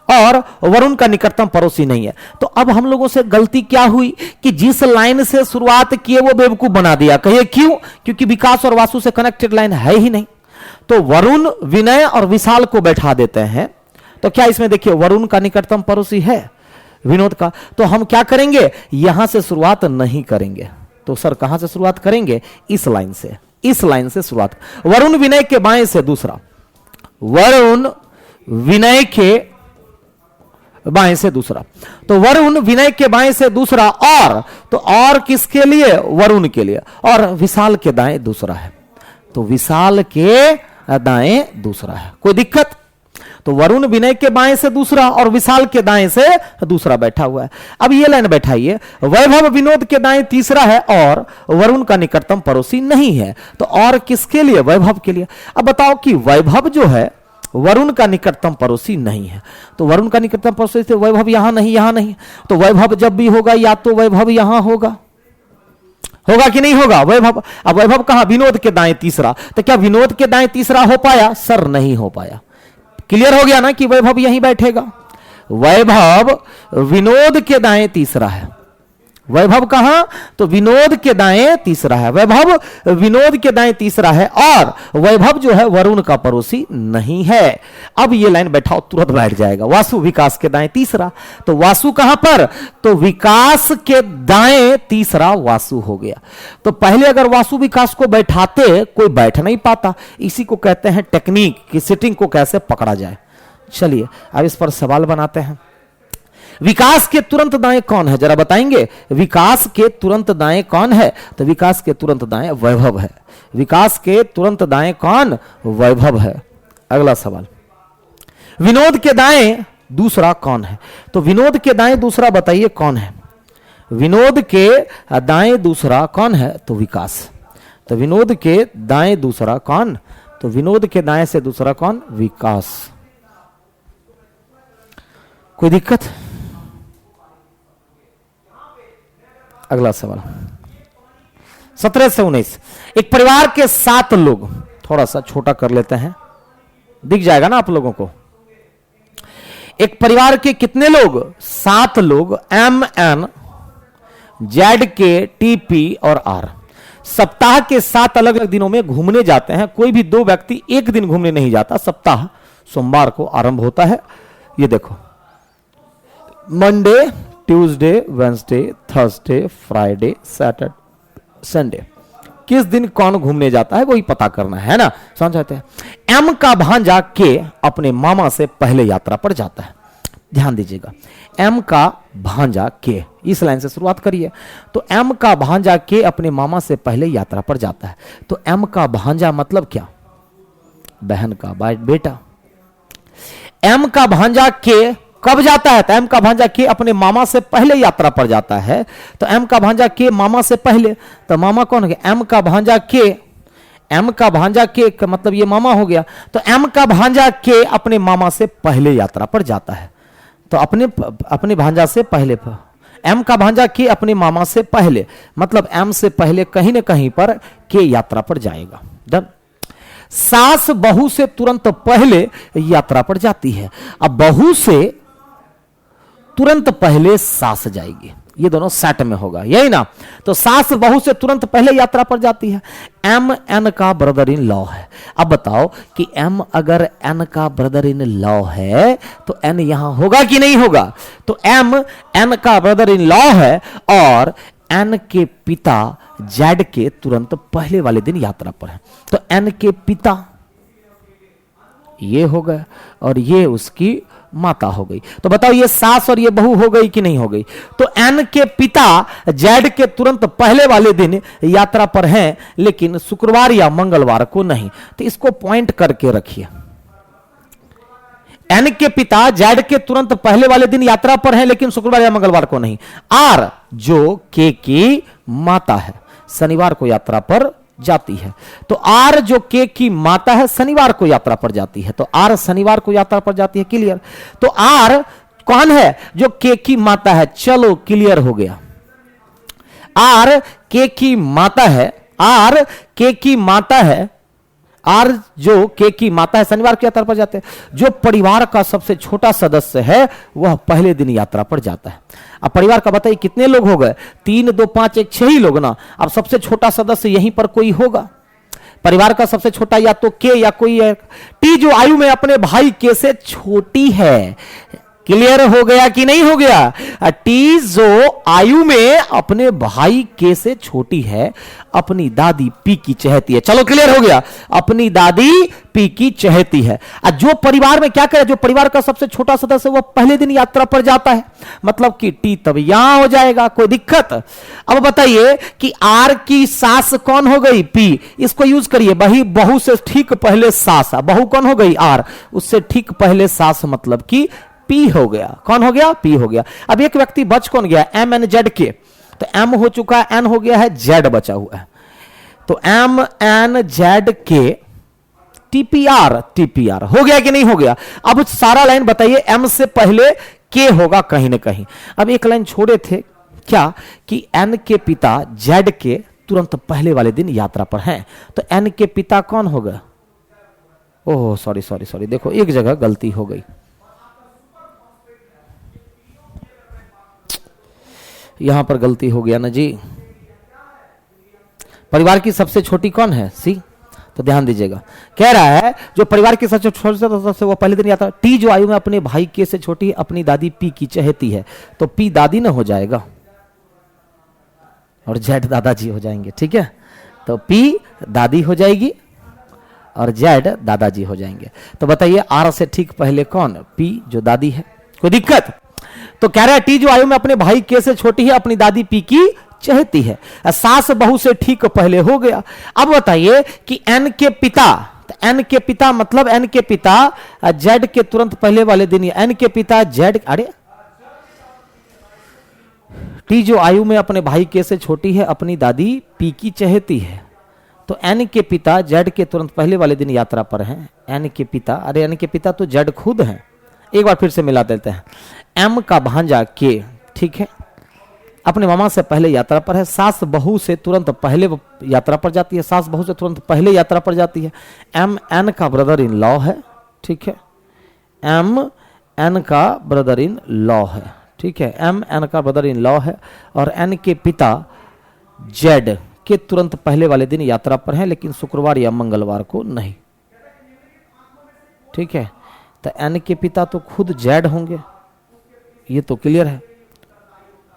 S1: और वरुण का निकटतम पड़ोसी नहीं है। तो अब हम लोगों से गलती क्या हुई कि जिस लाइन से शुरुआत किए वो बेवकूफ बना दिया। कहिए क्यों? क्योंकि विकास और वासु से कनेक्टेड लाइन है ही नहीं। तो वरुण, विनय और विशाल को बैठा देते हैं। तो क्या इसमें देखिए वरुण का निकटतम पड़ोसी है विनोद का, तो हम क्या करेंगे? यहां से शुरुआत नहीं करेंगे। तो सर कहां से शुरुआत करेंगे? इस लाइन से। इस लाइन से शुरुआत। वरुण विनय के बाएं से दूसरा, वरुण विनय के बाएं से दूसरा, तो वरुण विनय के बाएं से दूसरा, और तो और किसके लिए? वरुण के लिए, और विशाल के दाएं दूसरा है, तो विशाल के दाएं दूसरा है। कोई दिक्कत? तो वरुण विनय के बाएं से दूसरा और विशाल के दाएं से दूसरा बैठा हुआ है। अब ये लाइन बैठाइए, वैभव विनोद के दाएं तीसरा है और वरुण का निकटतम पड़ोसी नहीं है, तो और किसके लिए? वैभव के लिए। अब बताओ कि वैभव जो है वरुण का निकटतम पड़ोसी नहीं है, तो वरुण का निकटतम पड़ोसी थे, वैभव यहां नहीं, यहां नहीं, तो वैभव जब भी होगा या तो वैभव यहां होगा, होगा कि नहीं होगा? वैभव, अब वैभव कहां? विनोद के दाएं तीसरा, तो क्या विनोद के दाएं तीसरा हो पाया? सर नहीं हो पाया। क्लियर हो गया ना कि वैभव यहीं बैठेगा। वैभव विनोद के दाएं तीसरा है, वैभव कहां? तो विनोद के दाएं तीसरा है, वैभव विनोद के दाएं तीसरा है, और वैभव जो है वरुण का पड़ोसी नहीं है। अब ये लाइन बैठाओ, तुरंत बैठ जाएगा। वासु विकास के दाएं तीसरा, तो वासु कहां पर? तो विकास के दाएं तीसरा वासु हो गया। तो पहले अगर वासु विकास को बैठाते, कोई बैठ नहीं पाता। इसी को कहते हैं टेक्निक कि सिटिंग को कैसे पकड़ा जाए। चलिए अब इस पर सवाल बनाते हैं। विकास के तुरंत दाएं कौन है, जरा बताएंगे? विकास के तुरंत दाएं कौन है? तो विकास के तुरंत दाएं वैभव है। विकास के तुरंत दाएं कौन? वैभव है। अगला सवाल, विनोद के दाएं दूसरा कौन है? तो विनोद के दाएं दूसरा बताइए कौन है? विनोद के दाएं दूसरा कौन है? तो विकास। तो विनोद के दाएं दूसरा कौन? तो विनोद के दाएं से दूसरा कौन? विकास। कोई दिक्कत? अगला सवाल 17 से 19। एक परिवार के 7 लोग, थोड़ा सा छोटा कर लेते हैं, दिख जाएगा ना आप लोगों को। एक परिवार के कितने लोग? 7 लोग, एम एन जेड के टी पी और आर सप्ताह के 7 अलग अलग दिनों में घूमने जाते हैं। कोई भी 2 व्यक्ति एक दिन घूमने नहीं जाता। सप्ताह सोमवार को आरंभ होता है। ये देखो, Monday, Tuesday, Wednesday, Thursday, Friday, Saturday, Sunday. किस दिन कौन घूमने जाता है वही पता करना है ना, समझते हैं। एम का भांजा के अपने मामा से पहले यात्रा पर जाता है। ध्यान दीजिएगा, एम का भांजा के, इस लाइन से शुरुआत करिए। तो एम का भांजा के अपने मामा से पहले यात्रा पर जाता है। तो एम का भांजा मतलब क्या? बहन का बेटा। एम का भांजा के कब जाता है? तो एम का भांजा के अपने मामा से पहले यात्रा पर जाता है। तो एम का भांजा के मामा से पहले, तो मामा कौन हो गया? एम का भांजा के, एम का भांजा के का मतलब ये मामा हो गया। तो एम का भांजा के अपने मामा से पहले यात्रा पर जाता है। तो अपने भांजा से पहले, एम का भांजा के अपने मामा से पहले, मतलब एम से पहले कहीं ना कहीं पर के यात्रा पर जाएगा। डन। सास बहू से तुरंत पहले यात्रा पर जाती है। अब बहू से तुरंत पहले सास जाएगी, ये दोनों सेट में होगा, यही ना। तो सास बहू से तुरंत पहले यात्रा पर जाती है। एम एन का ब्रदर इन लॉ है। अब बताओ कि एम अगर एन का ब्रदर इन लॉ है तो एन यहां होगा कि नहीं होगा? तो एम एन का ब्रदर इन लॉ है और एन के पिता जेड के तुरंत पहले वाले दिन यात्रा पर है। तो एन के पिता ये हो गया और ये उसकी माता हो गई। तो बताओ ये सास और ये बहू हो गई कि नहीं हो गई? तो एन के पिता जेड के तुरंत पहले वाले दिन यात्रा पर हैं, लेकिन शुक्रवार या मंगलवार को नहीं। तो इसको पॉइंट करके रखिए। एन के पिता जेड के तुरंत पहले वाले दिन यात्रा पर हैं, लेकिन शुक्रवार या मंगलवार को नहीं। आर जो के की माता है शनिवार को यात्रा पर जाती है। तो आर जो के की माता है शनिवार को यात्रा पर जाती है। तो आर शनिवार को यात्रा पर जाती है। क्लियर? तो आर कौन है? जो के की माता है। चलो क्लियर हो गया। आर के की माता है। आर के की माता है। आर जो के की माता है शनिवार की यात्रा पर जाते हैं। जो परिवार का सबसे छोटा सदस्य है वह पहले दिन यात्रा पर जाता है। अब परिवार का बताइए कितने लोग हो गए? 3 2 5 1 6 ही लोग ना। अब सबसे छोटा सदस्य यहीं पर कोई होगा। परिवार का सबसे छोटा या तो के या कोई है। टी जो आयु में अपने भाई के से छोटी है। क्लियर हो गया कि नहीं हो गया? टी जो आयु में अपने भाई के से छोटी है, अपनी दादी पी की चहेती है। चलो क्लियर हो गया, अपनी दादी पी की चहेती है। जो परिवार में क्या करे, जो परिवार का सबसे छोटा सदस्य वह पहले दिन यात्रा पर जाता है, मतलब कि टी तब यहां हो जाएगा, कोई दिक्कत? अब बताइए कि आर की सास कौन हो गई? पी। इसको यूज करिए, वही बहू से ठीक पहले सास, बहू कौन हो गई? आर, उससे ठीक पहले सास, मतलब कि पी हो गया। कौन हो गया? पी हो गया। अब एक व्यक्ति बच कौन गया? एम एन जेड के, तो एम हो चुका है, एन हो गया है, जेड बचा हुआ है। तो एम एन जेड के टीपीआर, टीपीआर हो गया कि नहीं हो गया? अब सारा लाइन बताइए, एम से पहले के होगा कहीं ना कहीं। अब एक लाइन छोड़े थे क्या, कि एन के पिता जेड के तुरंत पहले वाले दिन यात्रा पर हैं, तो एन के पिता कौन होगा? ओह सॉरी सॉरी सॉरी, देखो एक जगह गलती हो गई, यहां पर गलती हो गया ना जी। परिवार की सबसे छोटी कौन है? सी। तो ध्यान दीजिएगा, कह रहा है जो परिवार की सबसे छोटी सदस्य वो पहले दिन यात्रा। टी जो आयु में अपने भाई के से छोटी है, अपनी दादी पी की चहेती है, तो पी दादी ना हो जाएगा और जेड दादाजी हो जाएंगे। ठीक है, तो पी दादी हो जाएगी और जेड दादाजी हो जाएंगे। तो बताइए आर से ठीक पहले कौन? पी जो दादी है। कोई दिक्कत? तो कह रहा है टी जो आयु में अपने भाई के से छोटी है, अपनी दादी पी की चहेती है। सास बहू से ठीक पहले हो गया। अब बताइए कि एन के पिता, तो एन के पिता मतलब एन के पिता जेड के तुरंत पहले वाले दिन, एन के पिता जेड, अरे टी जो आयु में अपने भाई के से छोटी है, अपनी दादी पी की चहेती है, तो एन के पिता जेड के तुरंत पहले वाले दिन यात्रा पर हैं। एन के पिता, अरे एन के पिता तो जेड खुद है। एक बार फिर से मिला देते हैं, एम का भांजा के, ठीक है, अपने मामा से पहले यात्रा पर है। सास बहू से तुरंत पहले यात्रा पर जाती है, सास बहू से तुरंत पहले यात्रा पर जाती है। एम एन का ब्रदर इन लॉ है, ठीक है, एम एन का ब्रदर इन लॉ है, ठीक है, एम एन का ब्रदर इन लॉ है। और एन के पिता जेड के तुरंत पहले वाले दिन यात्रा पर हैं, लेकिन शुक्रवार या मंगलवार को नहीं। ठीक है, तो एन के पिता तो खुद जेड होंगे, ये तो क्लियर है।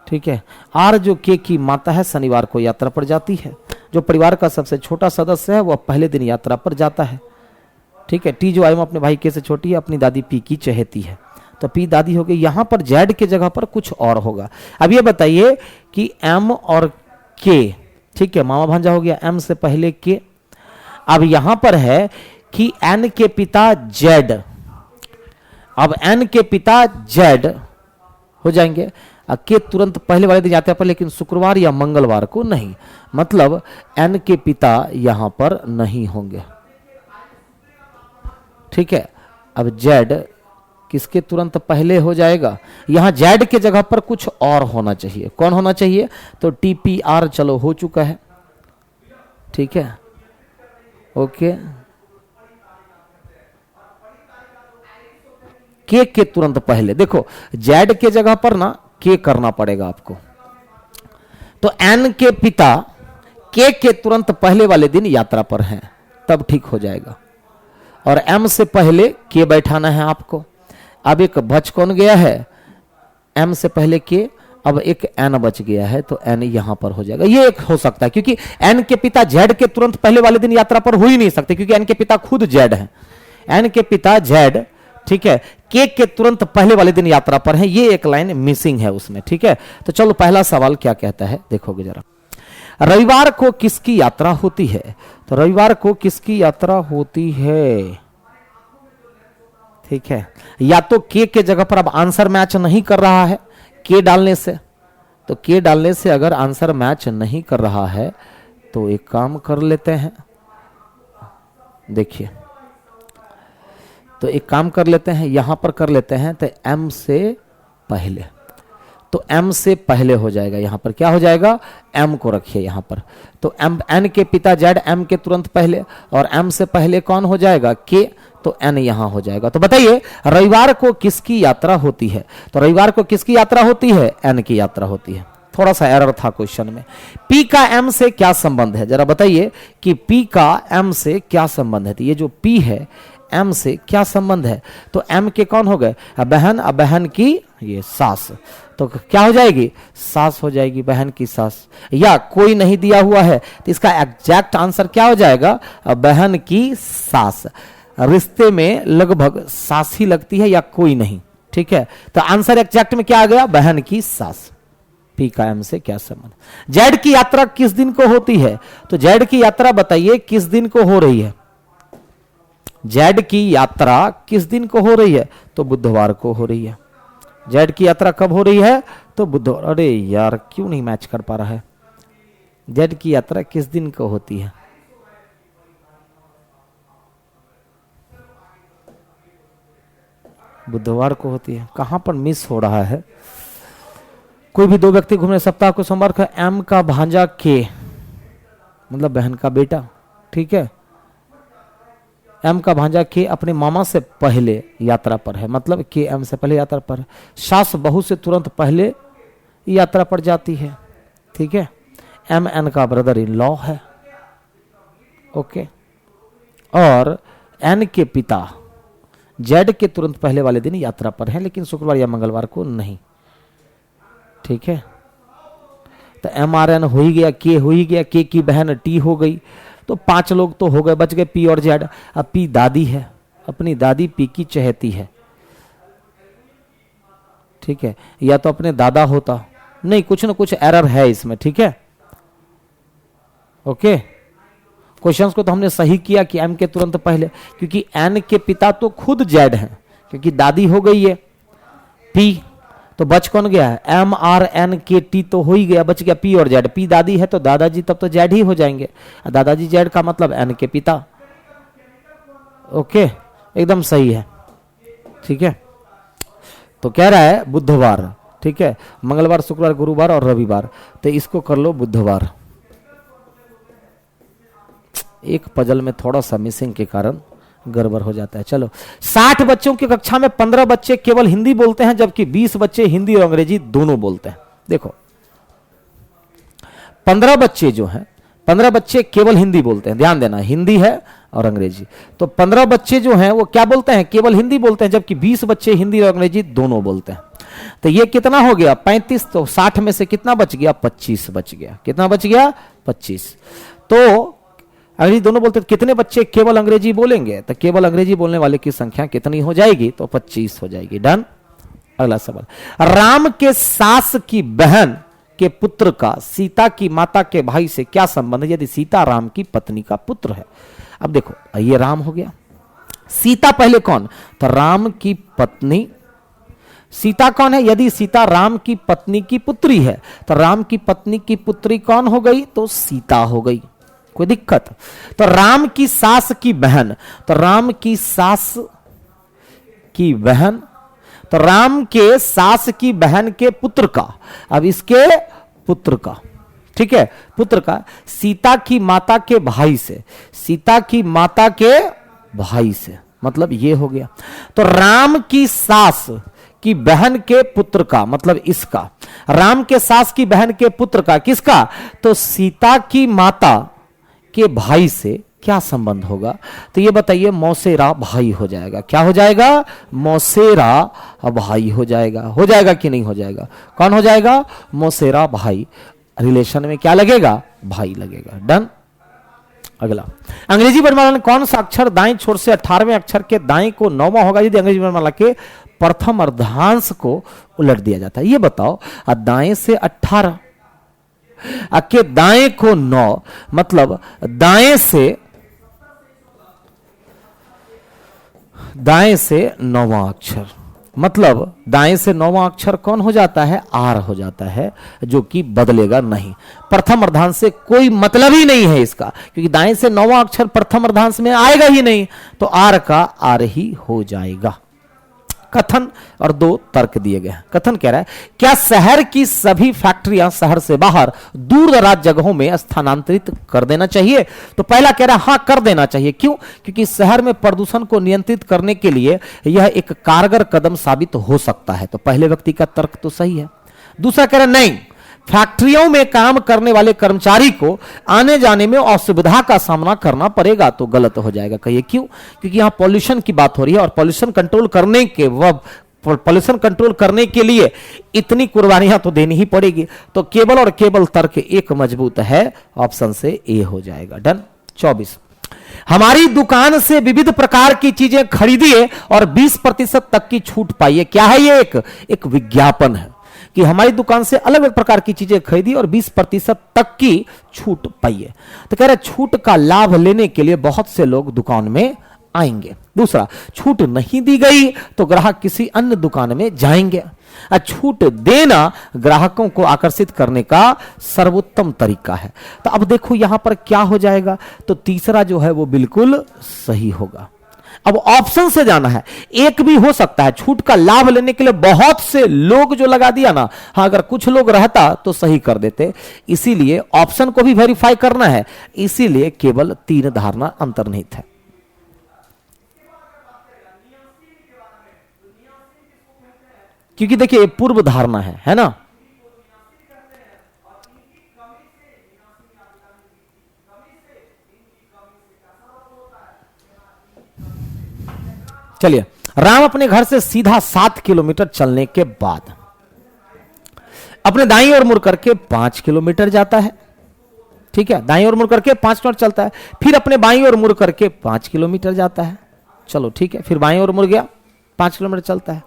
S1: ठीक है, आर जो के की माता है शनिवार को यात्रा पर जाती है। जो परिवार का सबसे छोटा सदस्य है वह पहले दिन यात्रा पर जाता है। ठीक है, टी जो आयु में अपने भाई के से छोटी है, अपनी दादी पी की चहेती है, तो पी दादी हो गई। यहां पर जेड के जगह पर कुछ और होगा। अब ये बताइए कि एम और के, ठीक है, मामा भांजा हो गया, एम से पहले के। अब यहां पर है कि एन के पिता जेड, अब एन के पिता जेड हो जाएंगे, के तुरंत पहले वाले दिन यात्रा पर, लेकिन शुक्रवार या मंगलवार को नहीं, मतलब एन के पिता यहां पर नहीं होंगे। ठीक है, अब जेड किसके तुरंत पहले हो जाएगा? यहां जेड के जगह पर कुछ और होना चाहिए। कौन होना चाहिए? तो टीपीआर, चलो हो चुका है। ठीक है, ओके, के तुरंत पहले, देखो जेड के जगह पर ना के करना पड़ेगा आपको, तो एन के पिता के तुरंत पहले वाले दिन यात्रा पर हैं, तब ठीक हो जाएगा। और एम से पहले के बैठाना है आपको। अब एक बच कौन गया है? एम से पहले के, अब एक एन बच गया है, तो एन यहां पर हो जाएगा। ये एक हो सकता है, क्योंकि एन के पिता जेड के तुरंत पहले वाले दिन यात्रा पर हो ही नहीं सकते, क्योंकि एन के पिता खुद जेड है। एन के पिता जेड, ठीक है, के तुरंत पहले वाले दिन यात्रा पर है, ये एक लाइन मिसिंग है उसमें। ठीक है, तो चलो पहला सवाल क्या कहता है देखोगे जरा। रविवार को किसकी यात्रा होती है? तो रविवार को किसकी यात्रा होती है? ठीक है, या तो के जगह पर अब आंसर मैच नहीं कर रहा है के डालने से, तो के डालने से अगर आंसर मैच नहीं कर रहा है तो एक काम कर लेते हैं, देखिए, तो एक काम कर लेते हैं, यहां पर कर लेते हैं, तो एम से पहले, तो एम से पहले हो जाएगा। यहां पर क्या हो जाएगा? एम को रखिए यहां पर, तो एम, एन के पिता जेड एम के तुरंत पहले, और एम से पहले कौन हो जाएगा? के, तो एन यहां हो जाएगा। तो बताइए रविवार को किसकी यात्रा होती है? तो रविवार को किसकी यात्रा होती है? एन की यात्रा होती है। थोड़ा सा एरर था क्वेश्चन में। पी का एम से क्या संबंध है? जरा बताइए कि पी का एम से क्या संबंध है। तो ये जो पी है एम से क्या संबंध है? तो एम के कौन हो गए? बहन, बहन की ये सास, तो क्या हो जाएगी? सास हो जाएगी, बहन की सास। या कोई नहीं दिया हुआ है तो इसका एग्जैक्ट आंसर क्या हो जाएगा? बहन की सास। रिश्ते में लगभग सास ही लगती है या कोई नहीं, ठीक है। तो आंसर एग्जैक्ट में क्या आ गया? बहन की सास। पी का एम से क्या संबंध? जेड की यात्रा किस दिन को होती है? तो जेड की यात्रा बताइए किस दिन को हो रही है? जेड की यात्रा किस दिन को हो रही है? तो बुधवार को हो रही है। जेड की यात्रा कब हो रही है? तो बुधवार। अरे यार क्यों नहीं मैच कर पा रहा है? जेड की यात्रा किस दिन को होती है? बुधवार को होती है। कहां पर मिस हो रहा है? कोई भी दो व्यक्ति घूमने सप्ताह को सोमवार को, एम का भांजा के मतलब बहन का बेटा, ठीक है। एम का भांजा के अपने मामा से पहले यात्रा पर है, मतलब के एम से पहले यात्रा पर है। सास बहू से तुरंत पहले यात्रा पर जाती है, ठीक है। एम एन का ब्रदर इन लॉ है, ओके। और एन के पिता जेड के तुरंत पहले वाले दिन यात्रा पर हैं, लेकिन शुक्रवार या मंगलवार को नहीं, ठीक है। तो एम आर एन हो ही गया, के हो ही गया, के की बहन टी हो गई, तो 5 लोग तो हो गए, बच गए पी और जेड। अब पी दादी है, अपनी दादी पी की चहेती है, ठीक है। या तो अपने दादा होता, नहीं, कुछ ना कुछ एरर है इसमें, ठीक है, ओके। क्वेश्चंस को तो हमने सही किया कि एम के तुरंत पहले, क्योंकि एन के पिता तो खुद जेड हैं, क्योंकि दादी हो गई है पी, तो बच कौन गया है? एम आर एन के टी तो हो ही गया, बच गया पी और जेड। पी दादी है तो दादाजी तब तो जेड ही हो जाएंगे, दादाजी जेड का मतलब एन के पिता, ओके, एकदम सही है, ठीक है। तो कह रहा है बुधवार, ठीक है, मंगलवार, शुक्रवार, गुरुवार और रविवार, तो इसको कर लो बुधवार। एक पजल में थोड़ा सा मिसिंग के कारण गड़बड़ हो जाता है। चलो, 60 बच्चों की कक्षा में 15 बच्चे केवल हिंदी बोलते हैं, जबकि 20 बच्चे हिंदी और अंग्रेजी दोनों बोलते हैं। देखो, 15 बच्चे जो हैं, 15 बच्चे केवल हिंदी बोलते हैं, ध्यान देना, हिंदी है और अंग्रेजी। तो 15 बच्चे जो हैं वो क्या बोलते हैं? केवल हिंदी बोलते हैं, जबकि 20 बच्चे हिंदी और अंग्रेजी दोनों बोलते हैं। तो ये कितना हो गया? 35। तो 60 में से कितना बच गया? 25 बच गया। कितना बच गया? 25। तो अंग्रेजी दोनों बोलते, कितने बच्चे केवल अंग्रेजी बोलेंगे? तो केवल अंग्रेजी बोलने वाले की संख्या कितनी हो जाएगी? तो 25 हो जाएगी। डन। अगला सवाल, राम के सास की बहन के पुत्र का सीता की माता के भाई से क्या संबंध है, यदि सीता राम की पत्नी का पुत्र है? अब देखो, ये राम हो गया, सीता पहले कौन? तो राम की पत्नी। सीता कौन है? यदि सीता राम की पत्नी की पुत्री है तो राम की पत्नी की पुत्री कौन हो गई? तो सीता हो गई। कोई दिक्कत? तो राम की सास की बहन, तो राम की सास की बहन, तो राम के सास की बहन के पुत्र का, अब इसके पुत्र का, ठीक है, पुत्र का सीता की माता के भाई से, सीता की माता के भाई से, मतलब ये हो गया। तो राम की सास की बहन के पुत्र का, मतलब इसका, राम के सास की बहन के पुत्र का, किसका? तो सीता की माता के भाई से क्या संबंध होगा? तो ये बताइए, मौसेरा भाई हो जाएगा। क्या हो जाएगा? मौसेरा भाई हो जाएगा। हो जाएगा कि नहीं हो जाएगा? कौन हो जाएगा? मौसेरा भाई। रिलेशन में क्या लगेगा? भाई लगेगा। डन। अगला, अंग्रेजी वर्णमाला में कौन सा अक्षर दाएं छोर से 18वें अक्षर के दाएं को 9वां होगा यदि अंग्रेजी वर्णमाला के प्रथम अर्धांश को उलट दिया जाता है? ये बताओ, दाएं से 18 के दाएं को 9, मतलब दाएं से 9वां अक्षर, मतलब दाएं से 9वां अक्षर कौन हो जाता है? आर हो जाता है, जो कि बदलेगा नहीं। प्रथम अर्धांश से कोई मतलब ही नहीं है इसका, क्योंकि दाएं से 9वां अक्षर प्रथम अर्धांश में आएगा ही नहीं, तो आर का आर ही हो जाएगा। कथन और 2 तर्क दिए गए हैं। कथन कह रहा है, क्या शहर की सभी फैक्ट्रियां शहर से बाहर दूर दराज जगहों में स्थानांतरित कर देना चाहिए? तो पहला कह रहा है, हां कर देना चाहिए। क्यों? क्योंकि शहर में प्रदूषण को नियंत्रित करने के लिए यह एक कारगर कदम साबित हो सकता है। तो पहले व्यक्ति का तर्क तो सही है। दूसरा कह रहा है, नहीं, फैक्ट्रियों में काम करने वाले कर्मचारी को आने जाने में असुविधा का सामना करना पड़ेगा, तो गलत हो जाएगा। कहिए क्यों? क्योंकि यहां पॉल्यूशन की बात हो रही है और पॉल्यूशन कंट्रोल करने के लिए इतनी कुर्बानियां तो देनी ही पड़ेगी। तो केवल और केवल तर्क एक मजबूत है, ऑप्शन से ए हो जाएगा। डन। 24, हमारी दुकान से विविध प्रकार की चीजें खरीदिए और 20% तक की छूट पाइए। क्या है ये? एक विज्ञापन है कि हमारी दुकान से अलग अलग प्रकार की चीजें खरीदिए और 20% तक की छूट पाइए। तो कह रहे छूट का लाभ लेने के लिए बहुत से लोग दुकान में आएंगे। दूसरा, छूट नहीं दी गई तो ग्राहक किसी अन्य दुकान में जाएंगे। छूट देना ग्राहकों को आकर्षित करने का सर्वोत्तम तरीका है। तो अब देखो यहां पर क्या हो जाएगा, तो तीसरा जो है वो बिल्कुल सही होगा। अब ऑप्शन से जाना है, एक भी हो सकता है। छूट का लाभ लेने के लिए बहुत से लोग जो लगा दिया ना, हाँ अगर कुछ लोग रहता तो सही कर देते, इसीलिए ऑप्शन को भी वेरीफाई करना है, इसीलिए केवल 3 धारणा अंतर्निहित है। क्योंकि देखिए पूर्व धारणा है ना। चलिए, राम अपने घर से सीधा 7 किलोमीटर चलने के बाद अपने दाईं ओर मुड़ करके 5 किलोमीटर जाता है। ठीक है, दाईं ओर मुड़ करके 5 किलोमीटर चलता है, फिर अपने बाईं ओर मुड़ करके 5 किलोमीटर जाता है। चलो ठीक है, फिर बाईं ओर मुड़ गया, 5 किलोमीटर चलता है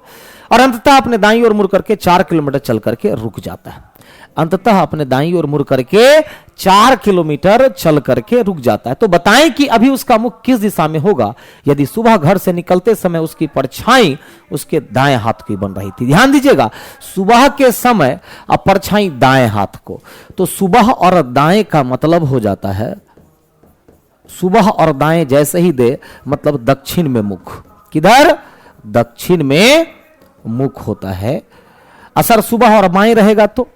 S1: और अंततः अपने दाईं ओर मुड़ करके 4 किलोमीटर चल करके रुक जाता है। अंततः अपने दाईं ओर मुड़ करके 4 किलोमीटर चल करके रुक जाता है। तो बताएं कि अभी उसका मुख किस दिशा में होगा? यदि सुबह घर से निकलते समय उसकी परछाई उसके दाएं हाथ की बन रही थी। ध्यान दीजिएगा, सुबह के समय अब परछाई दाएं हाथ को, तो सुबह और दाएं का मतलब हो जाता है, सुबह और दाएं जैसे ही दे मतलब दक्षिण में मुख। किधर? दक्षिण में मुख होता है। असर सुबह और बाएं रहेगा तो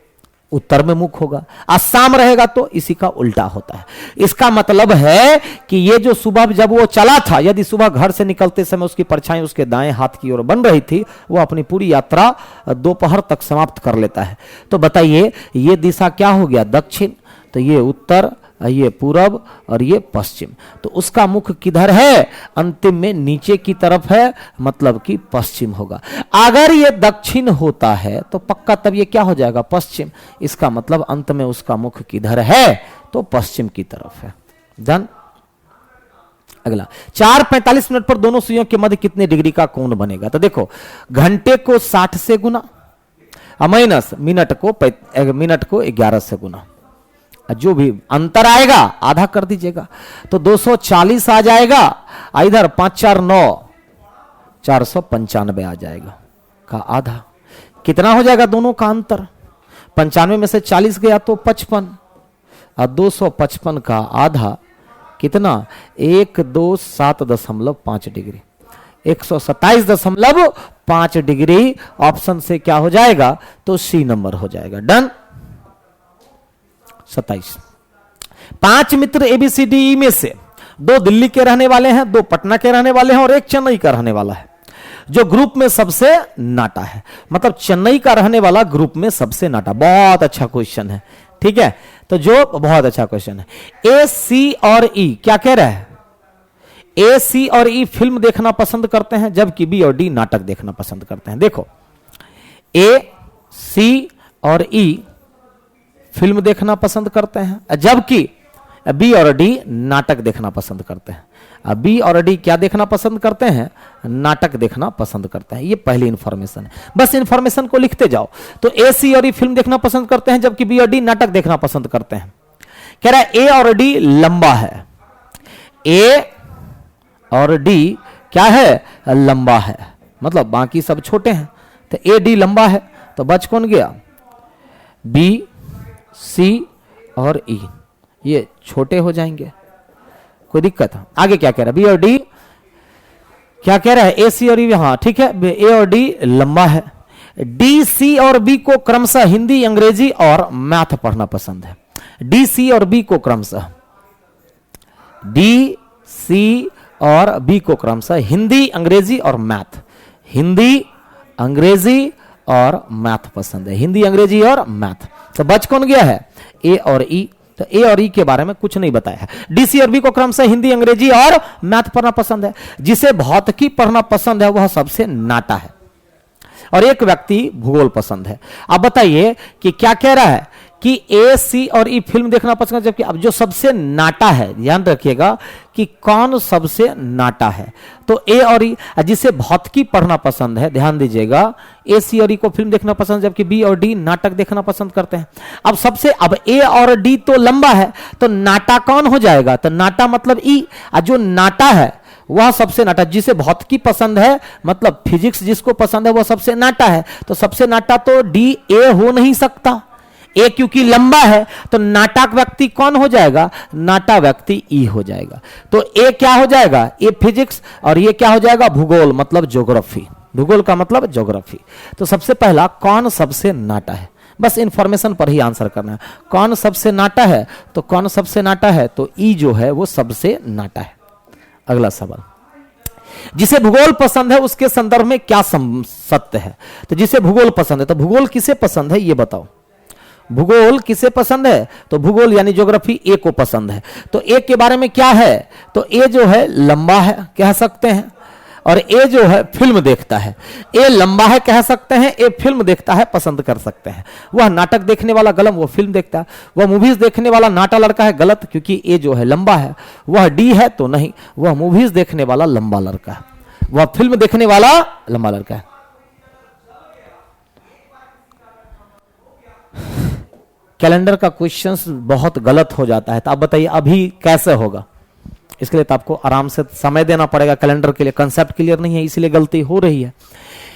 S1: उत्तर में मुख होगा, शाम रहेगा तो इसी का उल्टा होता है। इसका मतलब है कि ये जो सुबह जब वो चला था, यदि सुबह घर से निकलते समय उसकी परछाई उसके दाएं हाथ की ओर बन रही थी, वो अपनी पूरी यात्रा दोपहर तक समाप्त कर लेता है। तो बताइए ये दिशा क्या हो गया? दक्षिण। तो ये उत्तर, ये पूरब और ये पश्चिम। तो उसका मुख किधर है? अंतिम में नीचे की तरफ है, मतलब कि पश्चिम होगा। अगर ये दक्षिण होता है तो पक्का तब ये क्या हो जाएगा? पश्चिम। इसका मतलब अंत में उसका मुख किधर है? तो पश्चिम की तरफ है। डन। अगला, 4:45 पर दोनों सुइयों के मध्य कितने डिग्री का कोण बनेगा? तो देखो, घंटे को 60 से गुना माइनस मिनट को 11 से गुना, जो भी अंतर आएगा आधा कर दीजिएगा, तो 240 आ जाएगा। इधर 5 4 9 495 आ जाएगा का आधा। कितना हो जाएगा दोनों का अंतर? 95 में से 40 गया तो 55, और 255 का आधा कितना? 127.5 डिग्री, 127.5 डिग्री। ऑप्शन से क्या हो जाएगा? तो सी नंबर हो जाएगा। डन। 27, 5 मित्र ABCDE में से 2 दिल्ली के रहने वाले हैं, 2 पटना के रहने वाले हैं और 1 चेन्नई का रहने वाला है। जो ग्रुप में सबसे नाटा है, मतलब चेन्नई का रहने वाला ग्रुप में सबसे नाटा। बहुत अच्छा क्वेश्चन है, ठीक है। तो जो बहुत अच्छा क्वेश्चन है। A, C और E क्या कह रहा है? A, C और E फिल्म देखना पसंद करते हैं, जबकि B और D नाटक देखना पसंद करते हैं। देखो, A, C और E फिल्म देखना पसंद करते हैं, जबकि बी और डी नाटक देखना पसंद करते हैं। बी और डी क्या देखना पसंद करते हैं? नाटक देखना पसंद करते हैं। ये पहली इंफॉर्मेशन है, बस इंफॉर्मेशन को लिखते जाओ। तो ए, सी और ई फिल्म देखना पसंद करते हैं, जबकि बी और डी नाटक देखना पसंद करते हैं। कह रहा है ए और डी लंबा है, ए और डी क्या है? लंबा है, मतलब बाकी सब छोटे हैं। तो ए डी लंबा है, तो बच कौन गया? बी, सी और ई, ये छोटे हो जाएंगे। कोई दिक्कत है? आगे क्या कह रहा है? बी और डी क्या कह रहा है? ए, सी और ई, हाँ ठीक है। ए और डी लंबा है। डी, सी और बी को क्रमशः हिंदी, अंग्रेजी और मैथ पढ़ना पसंद है। डी, सी और बी को क्रमशः, डी, सी और बी को क्रमशः हिंदी, अंग्रेजी और मैथ, हिंदी, अंग्रेजी और मैथ पसंद है। हिंदी, अंग्रेजी और मैथ। तो बच कौन गया है? ए और ई। तो ए और ई के बारे में कुछ नहीं बताया है। डी, सी और बी को क्रमशः हिंदी, अंग्रेजी और मैथ पढ़ना पसंद है। जिसे भौतिकी पढ़ना पसंद है वह सबसे नाटा है। और एक व्यक्ति भूगोल पसंद है। अब बताइए कि क्या कह रहा है कि ए, सी और ई फिल्म देखना पसंद है, जबकि अब जो सबसे नाटा है, ध्यान रखिएगा कि कौन सबसे नाटा है। तो ए और ई। जिसे भौतिकी पढ़ना पसंद है, ध्यान दीजिएगा, ए, सी और ई को फिल्म देखना पसंद, जबकि बी और डी नाटक देखना पसंद करते हैं। अब ए और डी तो लंबा है, तो नाटा कौन हो जाएगा? तो नाटा मतलब ई। जो नाटा है वह सबसे नाटा। जिसे भौतिकी पसंद है मतलब फिजिक्स जिसको पसंद है वह सबसे नाटा है। तो सबसे नाटा तो डी, ए हो नहीं सकता। ए क्योंकि लंबा है, तो नाटक व्यक्ति कौन हो जाएगा? नाटा व्यक्ति ई हो जाएगा। तो ए क्या हो जाएगा? ए फिजिक्स, और ये क्या हो जाएगा? भूगोल मतलब ज्योग्राफी। भूगोल का मतलब ज्योग्राफी। तो सबसे पहला कौन सबसे नाटा है, बस इंफॉर्मेशन पर ही आंसर करना है। कौन सबसे नाटा है? तो कौन सबसे नाटा है? तो ई जो है वो सबसे नाटा है। अगला सवाल, जिसे भूगोल पसंद है उसके संदर्भ में क्या सत्य है? तो जिसे भूगोल पसंद है, तो भूगोल किसे पसंद है ये बताओ। भूगोल किसे पसंद है? तो भूगोल यानी ज्योग्राफी ए को पसंद है। तो ए के बारे में क्या है? तो ए जो है लंबा है कह सकते हैं, और ए जो है फिल्म देखता है। ए लंबा है कह सकते हैं, ए फिल्म देखता है पसंद कर सकते हैं। वह नाटक देखने वाला गलत, वो फिल्म देखता है। वह मूवीज देखने वाला नाटा लड़का है, गलत, क्योंकि ए जो है लंबा है। वह डी है तो नहीं, वह मूवीज देखने वाला लंबा लड़का है, वह फिल्म देखने वाला लंबा लड़का है। कैलेंडर का क्वेश्चंस बहुत गलत हो जाता है, तो आप बताइए अभी कैसे होगा? इसके लिए तो आपको आराम से समय देना पड़ेगा। कैलेंडर के लिए कंसेप्ट क्लियर नहीं है, इसलिए गलती हो रही है।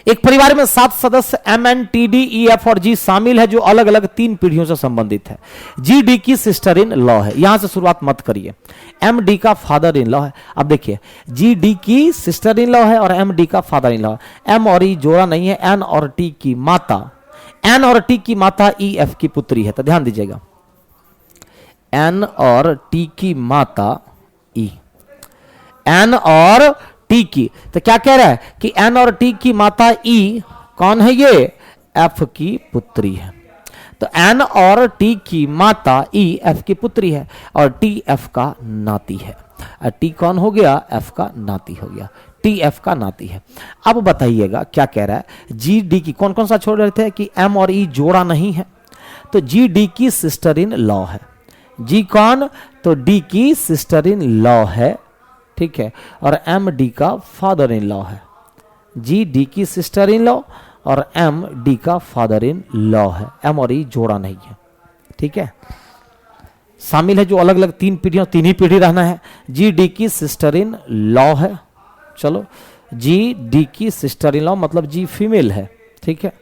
S1: एक परिवार में 7 सदस्य M, N, T, D, E, F और जी शामिल है, जो अलग अलग 3 पीढ़ियों से संबंधित है। जी डी की सिस्टर इन लॉ है। यहां से शुरुआत मत करिए। एम डी का फादर इन लॉ है। अब देखिए, जी डी की सिस्टर इन लॉ है और एम डी का फादर इन लॉ है। एम और ई जोड़ा नहीं है। एन और टी की माता, एन और टी की माता ई एफ की पुत्री है। तो ध्यान दीजिएगा, एन और टी की माता ई, एन और टी की। तो क्या कह रहा है कि एन और टी की माता ई कौन है? ये एफ की पुत्री है। तो एन और टी की माता ई एफ की पुत्री है, और टी एफ का नाती है। टी कौन हो गया? एफ का नाती हो गया। टी एफ का नाती है। अब बताइएगा क्या कह रहा है? जी डी की कौन कौन सा छोड़ रहे थे कि एम और ई जोड़ा नहीं है, तो जी डी की सिस्टर इन लॉ है। जी कौन? तो डी की सिस्टर इन लॉ है, ठीक है, और एम डी का फादर इन लॉ है। जी डी की सिस्टर इन लॉ और एम डी का फादर इन लॉ है। एम और ई जोड़ा नहीं है, ठीक है। शामिल है जो अलग अलग 3 पीढ़ियों, 3 ही पीढ़ी रहना है। जी डी की सिस्टर इन लॉ है, चलो, जी डी की सिस्टर इन लॉ मतलब जी फीमेल है, ठीक है,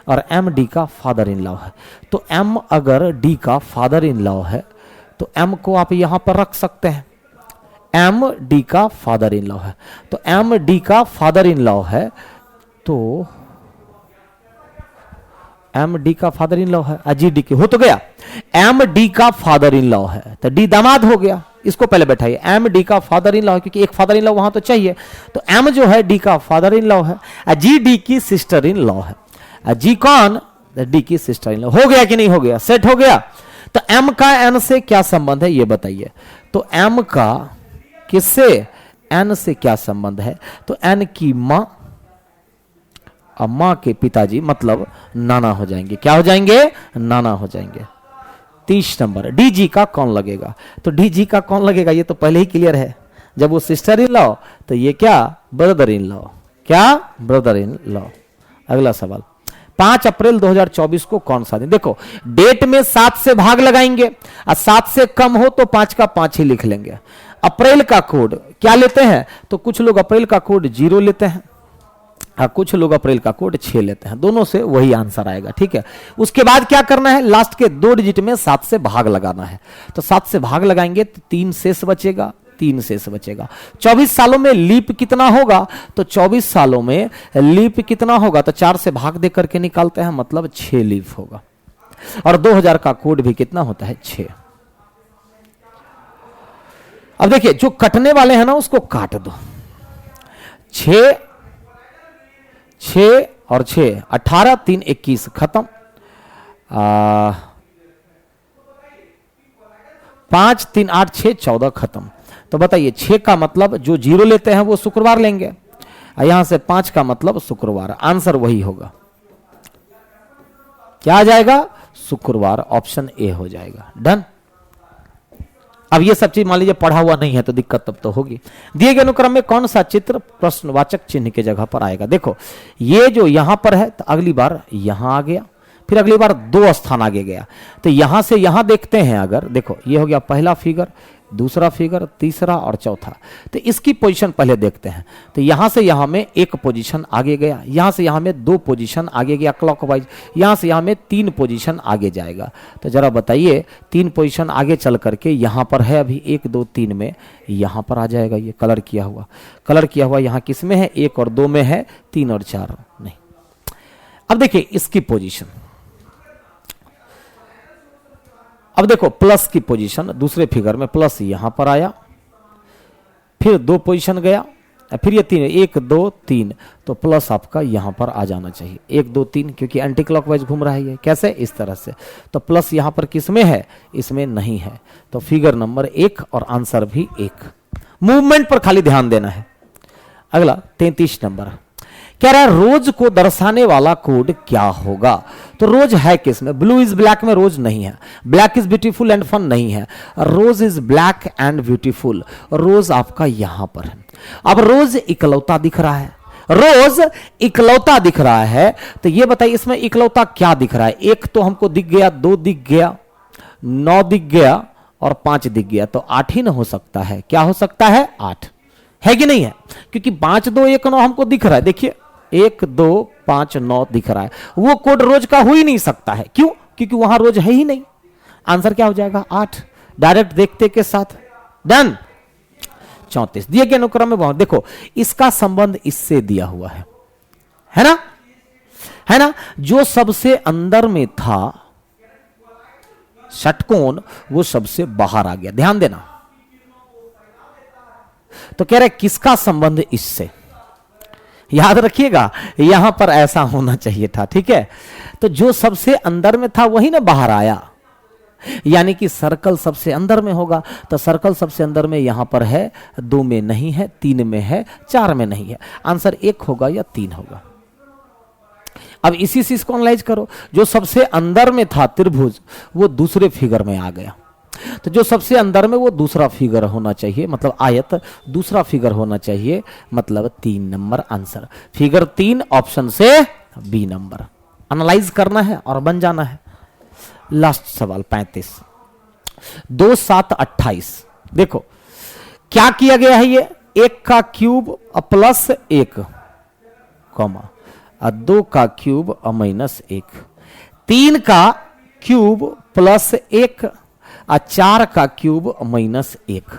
S1: और एम डी का फादर इन लॉ है। तो एम अगर डी का फादर इन लॉ है तो एम को आप यहां पर रख सकते हैं। एम डी का फादर इन लॉ है, तो एम डी का फादर इन लॉ है, तो एम डी का फादर इन लॉ है। जी डी की हो तो गया, एम डी का फादर इन लॉ है, तो डी दामाद हो गया। इसको पहले बैठाइए, एम डी का फादर इन लॉ है, क्योंकि एक फादर इन लॉ वहां तो चाहिए। तो एम जो है डी का फादर इन लॉ है, जी डी की सिस्टर इन लॉ है। जी कौन? डी की सिस्टर इन लॉ। हो गया कि नहीं हो गया? सेट हो गया। तो एम का एन से क्या संबंध है ये बताइए। तो एम का किससे? एन से क्या संबंध है? तो एन की मां और मां के पिताजी मतलब नाना हो जाएंगे। क्या हो जाएंगे? नाना हो जाएंगे। 30 नंबर, डी जी का कौन लगेगा? तो डी जी का कौन लगेगा ये तो पहले ही क्लियर है। जब वो सिस्टर इन लॉ तो ये क्या? Brother in law. क्या? Brother in law. अगला सवाल, 5 अप्रैल 2024 को कौन सा दिन? देखो, डेट में 7 से भाग लगाएंगे और 7 से कम हो तो 5 का 5 ही लिख लेंगे। अप्रैल का कोड क्या लेते हैं? तो कुछ लोग अप्रैल का कोड 0 लेते हैं और कुछ लोग अप्रैल का कोड 6 लेते हैं। दोनों से वही आंसर आएगा, ठीक है। उसके बाद क्या करना है? लास्ट के 2 डिजिट में 7 से भाग लगाना है। तो 7 से भाग लगाएंगे तो 3 शेष बचेगा, 3 शेष बचेगा। 24 सालों में लीप कितना होगा? तो 24 सालों में लीप कितना होगा? तो 4 से भाग दे करके निकालते हैं, मतलब 6 लीप होगा। और 2000 का कोड भी कितना होता है? 6। अब देखिए, जो कटने वाले हैं ना उसको काट दो। 6 6 और 6 18, 3 21 खत्म। 5 3 8 6 14 खत्म। तो बताइए 6 का मतलब जो 0 लेते हैं वो शुक्रवार लेंगे, यहां से 5 का मतलब शुक्रवार। आंसर वही होगा, क्या आ जाएगा? शुक्रवार। ऑप्शन ए हो जाएगा। डन। अब ये सब चीज मान लीजिए पढ़ा हुआ नहीं है तो दिक्कत तब तो होगी। दिए गए अनुक्रम में कौन सा चित्र प्रश्नवाचक चिन्ह की जगह पर आएगा? देखो ये जो यहां पर है तो अगली बार यहां आ गया, फिर अगली बार 2 स्थान आगे गया, तो यहां से यहां देखते हैं। अगर देखो ये हो गया पहला फिगर, दूसरा फिगर, तीसरा और चौथा, तो इसकी पोजीशन पहले देखते हैं। तो यहां से यहां में 1 पोजीशन आगे गया, यहां से यहां में 2 पोजीशन आगे गया क्लॉकवाइज, यहां से यहां में 3 पोजीशन आगे जाएगा। तो जरा बताइए 3 पोजीशन आगे चल करके यहां पर है अभी 1 2 3 में, यहां पर आ जाएगा। ये कलर किया हुआ यहां किस में है? 1 और 2 में है, 3 और 4 नहीं। अब देखिए इसकी पोजीशन, अब देखो प्लस की पोजीशन दूसरे फिगर में प्लस यहां पर आया, फिर 2 पोजीशन गया, फिर ये 3, 1 2 3, तो प्लस आपका यहां पर आ जाना चाहिए 1 2 3, क्योंकि एंटी क्लॉकवाइज घूम रहा है ये। कैसे? इस तरह से। तो प्लस यहां पर किस में है? इसमें नहीं है। तो फिगर नंबर 1 और आंसर भी 1। मूवमेंट पर खाली ध्यान देना है। अगला 33 नंबर कह रहा है रोज को दर्शाने वाला कोड क्या होगा? तो रोज है किस में? ब्लू इज ब्लैक में रोज नहीं है, black is beautiful and fun नहीं है, rose is black and beautiful, रोज आपका यहां पर है। अब रोज इकलौता दिख रहा है, रोज इकलौता दिख रहा है, तो ये बताइए इसमें इकलौता क्या दिख रहा है? 1 तो हमको दिख गया, 2 दिख गया, 9 दिख गया और 5 दिख गया, तो 8 ही ना हो सकता है। क्या हो सकता है? 8 है कि नहीं है? क्योंकि 5 2 1 9 हमको दिख रहा है। देखिए 1 2 5 9 दिख रहा है, वो कोड रोज का हो ही नहीं सकता है। क्यों? क्योंकि वहां रोज है ही नहीं। आंसर क्या हो जाएगा? 8। डायरेक्ट देखते के साथ। डन। 34 दिए गए अनुक्रम में बहुत देखो इसका संबंध इससे दिया हुआ है ना, है ना? जो सबसे अंदर में था षटकोण वो सबसे बाहर आ गया। ध्यान देना। तो कह रहे किसका संबंध इससे? याद रखिएगा यहां पर ऐसा होना चाहिए था। ठीक है, तो जो सबसे अंदर में था वही ना बाहर आया, यानी कि सर्कल सबसे अंदर में होगा। तो सर्कल सबसे अंदर में यहां पर है, 2 में नहीं है, 3 में है, 4 में नहीं है। आंसर 1 होगा या 3 होगा। अब इसी चीज को एनालाइज करो। जो सबसे अंदर में था त्रिभुज वो दूसरे फिगर में आ गया, तो जो सबसे अंदर में वो दूसरा फिगर होना चाहिए, मतलब आयत दूसरा फिगर होना चाहिए, मतलब 3 नंबर आंसर। फिगर 3 ऑप्शन से बी नंबर। एनालाइज करना है और बन जाना है। लास्ट सवाल 35। 2 7 28। देखो क्या किया गया है? ये 1 का क्यूब प्लस 1 कॉमा 2 का क्यूब माइनस 1, 3 का क्यूब प्लस 1, 4 का क्यूब माइनस 1।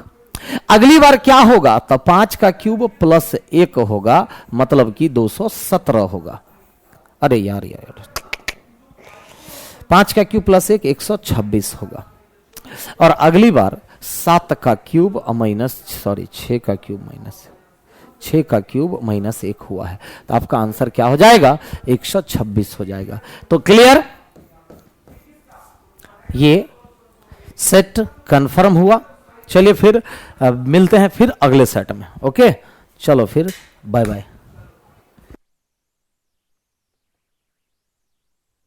S1: अगली बार क्या होगा? तो 5 का क्यूब प्लस 1 होगा, मतलब कि 217 होगा। अरे यार 5 का क्यूब प्लस 1 126 होगा। और अगली बार 7 का क्यूब माइनस 6 का क्यूब माइनस 6 का क्यूब माइनस 1 हुआ है, तो आपका आंसर क्या हो जाएगा? 126 हो जाएगा। तो क्लियर, ये सेट कंफर्म हुआ। चलिए फिर मिलते हैं फिर अगले सेट में। ओके चलो फिर बाय बाय।